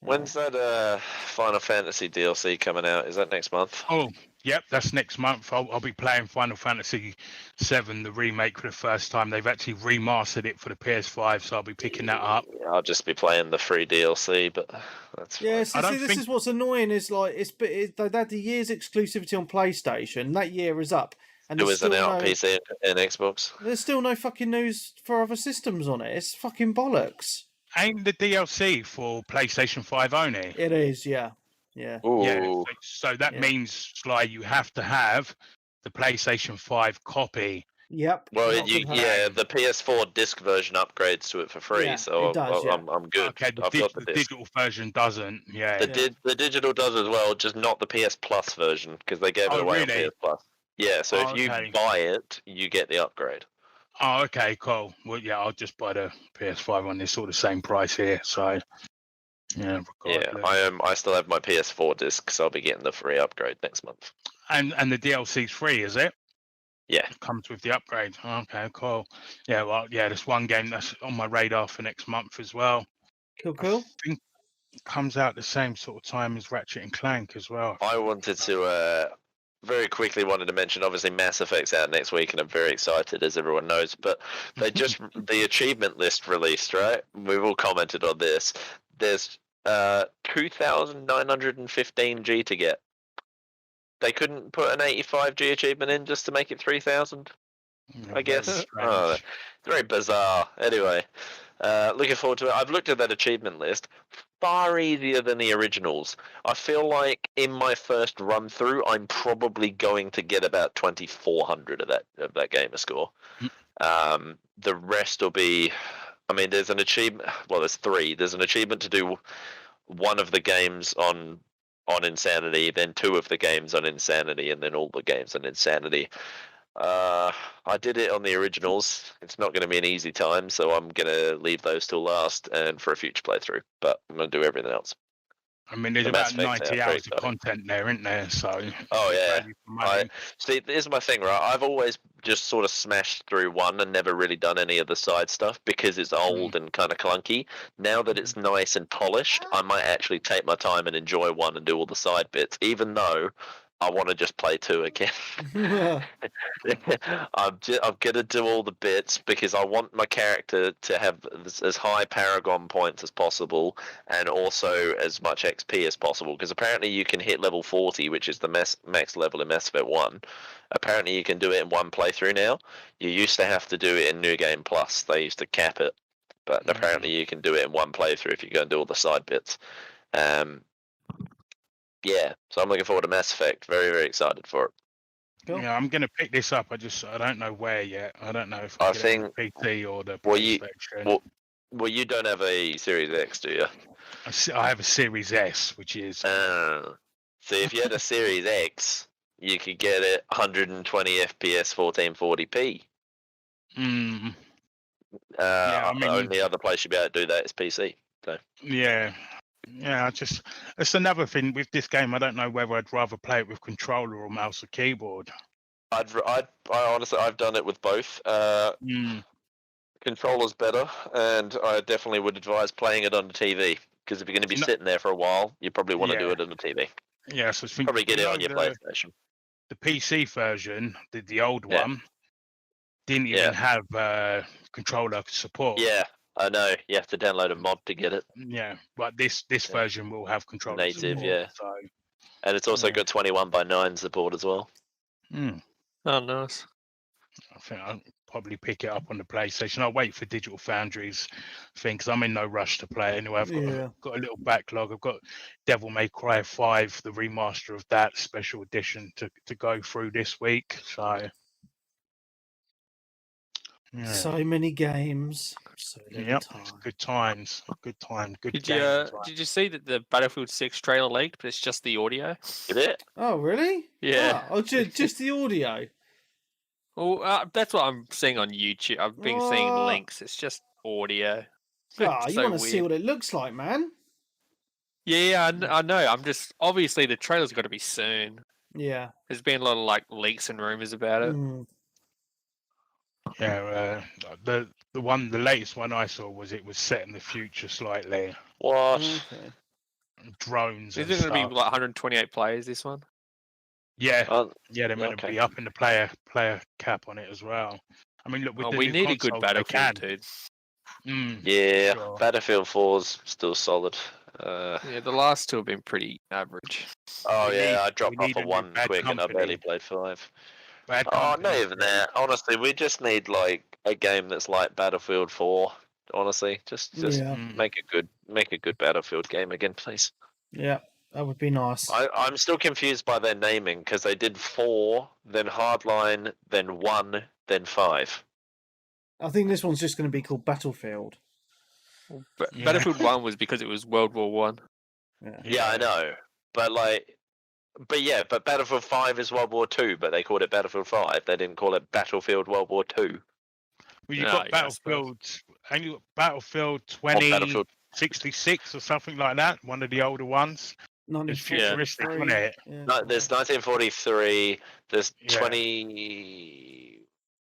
When's that Final Fantasy DLC coming out? Is that next month? Oh, yep, that's next month. I'll be playing Final Fantasy VII, the remake, for the first time. They've actually remastered it for the PS5, so I'll be picking that up. Yeah, I'll just be playing the free DLC, but that's fine. This is what's annoying. Is like they've had the year's exclusivity on PlayStation. That year is up, and it was out on PC and Xbox. There's still no fucking news for other systems on it. It's fucking bollocks. Ain't the DLC for PlayStation 5 only? It is, yeah. Ooh. Yeah. So that means, Sly, you have to have the PlayStation 5 copy. Yep. Well, the PS4 disc version upgrades to it for free, so it does, I'm good. Okay, the digital version doesn't. Yeah. The digital does as well, just not the PS Plus version because they gave it away on PS Plus. Yeah, so if you buy it, you get the upgrade. Oh, okay, cool. Well, yeah, I'll just buy the PS5 one. It's all the same price here, so yeah. I still have my PS4 disc, so I'll be getting the free upgrade next month. And the DLC's free, is it? Yeah, it comes with the upgrade. Okay, cool. Yeah, well, there's one game that's on my radar for next month as well. Cool. I think it comes out the same sort of time as Ratchet and Clank as well. I wanted to. Very quickly wanted to mention, obviously, Mass Effect's out next week, and I'm very excited, as everyone knows. But they just the achievement list released, right? We've all commented on this. There's 2,915 G to get. They couldn't put an 85 G achievement in just to make it 3,000. I guess. It's very bizarre. Anyway, looking forward to it. I've looked at that achievement list. Far easier than the originals. I feel like in my first run through, I'm probably going to get about 2,400 of that gamer score. The rest will be. I mean, there's an achievement. Well, there's 3. There's an achievement to do one of the games on Insanity, then 2 of the games on Insanity, and then all the games on Insanity. I did it on the originals. It's not going to be an easy time, so I'm going to leave those till last and for a future playthrough. But I'm going to do everything else. I mean, there's about 90 hours of content there, isn't there? So. Oh yeah. See, here's my thing, right? I've always just sort of smashed through 1 and never really done any of the side stuff because it's old and kind of clunky. Now that it's nice and polished, I might actually take my time and enjoy 1 and do all the side bits, even though I want to just play 2 again. I'm going to do all the bits because I want my character to have as high Paragon points as possible and also as much XP as possible, because apparently you can hit level 40, which is the max level in Mass Effect 1. Apparently you can do it in 1 playthrough now. You used to have to do it in New Game Plus. They used to cap it. But apparently you can do it in 1 playthrough if you go and do all the side bits. Yeah, so I'm looking forward to Mass Effect. Very, very excited for it. Cool. Yeah, I'm going to pick this up. I don't know where yet. I don't know if I get it on the PC or the PlayStation. Well, you don't have a Series X, do you? I have a Series S, which is. So if you had a Series X, you could get it 120 FPS, 1440p. Yeah, I mean, only other place you'd be able to do that is PC. So. Yeah. It's another thing with this game. I don't know whether I'd rather play it with controller or mouse or keyboard. I honestly, I've done it with both. Controller's better, and I definitely would advise playing it on the TV, because if you're going to be sitting there for a while, you probably want to do it on the TV. Yeah, so probably get it on your PlayStation. The PC version, the old one, didn't even have controller support. Yeah, I know. You have to download a mod to get it. Yeah, but this version will have controller native support. So. And it's also got 21:9 support as well. Oh, nice. I think I'll probably pick it up on the PlayStation. I'll wait for Digital Foundry's thing, because I'm in no rush to play anyway. I've got a little backlog. I've got Devil May Cry 5, the remaster of that special edition to go through this week. So, so many games. So good times. Good time. Good. Did you see that the Battlefield 6 trailer leaked, but it's just the audio? Did it? Oh, really? Yeah. Oh, just the audio. Well, that's what I'm seeing on YouTube. I've been seeing links. It's just audio. Oh, you want to see what it looks like, man? Yeah, I know. I'm just obviously the trailer's got to be soon. Yeah. There's been a lot of leaks and rumors about it. Yeah, the latest one I saw was set in the future slightly. What? Okay. Drones. Is it going to be 128 players? This one? Yeah, they're meant to be up in the player cap on it as well. I mean, look, with we need a good Battlefield, dude. Sure. Battlefield 4's still solid. The last two have been pretty average. I dropped off of 1 quick and I barely played 5. Not even that. Honestly, we just need a game that's like Battlefield 4. Honestly, just make a good Battlefield game again, please. Yeah, that would be nice. I'm still confused by their naming, because they did 4, then Hardline, then 1, then 5. I think this one's just going to be called Battlefield. Battlefield 1 was because it was World War 1. Yeah, I know, but Battlefield 5 is World War 2, but they called it Battlefield 5. They didn't call it Battlefield World War 2. Well, got Battlefield, and you got Battlefield 2066 or something like that. One of the older ones. It's futuristic, isn't it? Yeah. No, there's 1943. There's 20.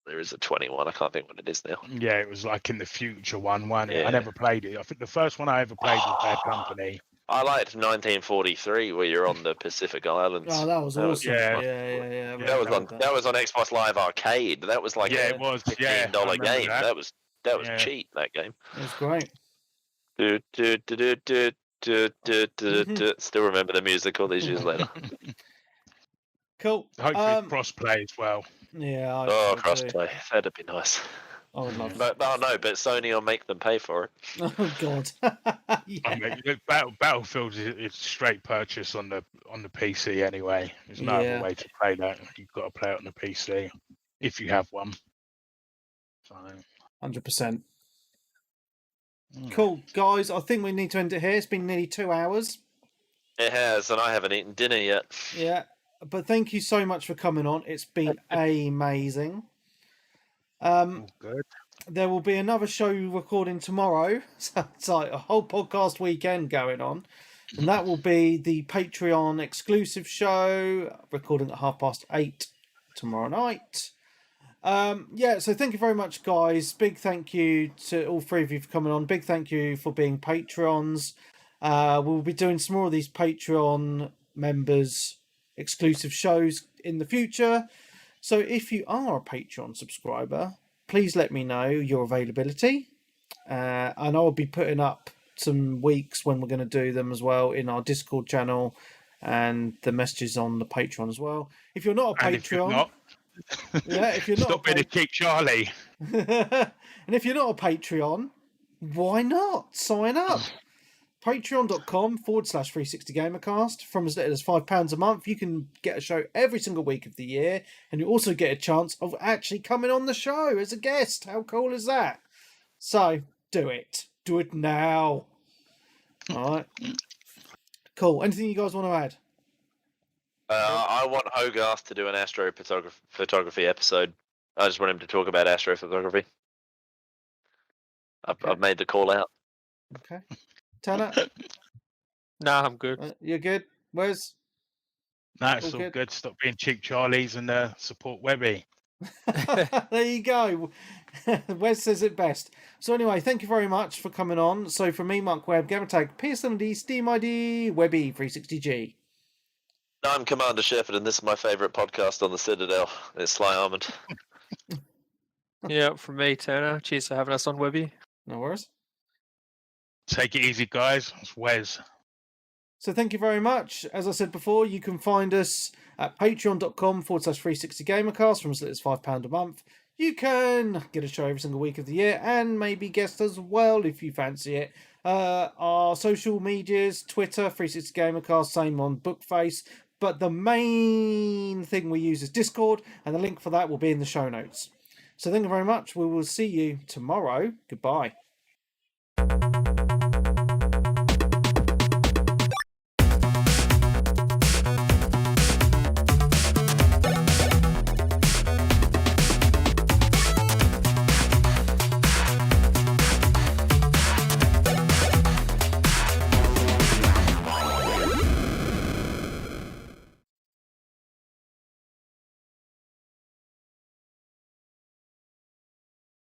There is a 21. I can't think what it is now. Yeah, it was in the future one. I never played it. I think the first one I ever played was Bad Company. I liked 1943, where you're on the Pacific Islands. Oh, that was awesome. Yeah. That was on Xbox Live Arcade. That was it was $15 game. That was cheap. That game. It was great. Still remember the music all these years later. Cool. Hopefully cross-play as well. Yeah. Cross-play. That'd be nice. I would love but Sony will make them pay for it. Oh God! I mean, Battlefield is straight purchase on the PC anyway. There's no other way to play that. You've got to play it on the PC if you have one. So 100%. Cool, guys. I think we need to end it here. It's been nearly 2 hours. It has, and I haven't eaten dinner yet. Yeah, but thank you so much for coming on. It's been amazing. Good. There will be another show recording tomorrow. So it's like a whole podcast weekend going on. And that will be the Patreon exclusive show, recording at 8:30 tomorrow night. So thank you very much, guys. Big thank you to all three of you for coming on. Big thank you for being Patrons. We'll be doing some more of these Patreon members exclusive shows in the future. So if you are a Patreon subscriber, please let me know your availability. And I'll be putting up some weeks when we're going to do them as well in our Discord channel and the messages on the Patreon as well. If you're not a Patreon... if you're not stop being a kick Charlie. And if you're not a Patreon, why not sign up? Patreon.com/360gamercast. From as little as £5 a month, you can get a show every single week of the year, and you also get a chance of actually coming on the show as a guest. How cool is that? So do it. Do it now. All right. Cool. Anything you guys want to add? I want Hogarth to do an astrophotography episode. I just want him to talk about astrophotography. I've made the call out. Okay. Tanner? Nah, I'm good. You're good? Wes? No, it's all good. Stop being cheap Charlies and support Webby. There you go. Wes says it best. So anyway, thank you very much for coming on. So from me, Mark Webb, Gamertag, PSMD, Steam ID, Webby 360G. I'm Commander Shepard, and this is my favourite podcast on the Citadel. It's Sly Armand. Yeah, from me, Turner. Cheers for having us on, Webby. No worries. Take it easy, guys. It's Wes. So thank you very much. As I said before, you can find us at patreon.com/360gamercast from as little as £5 a month. You can get a show every single week of the year and maybe guest as well if you fancy it. Our social medias, Twitter, 360gamercast, same on Bookface. But the main thing we use is Discord, and the link for that will be in the show notes. So thank you very much. We will see you tomorrow. Goodbye.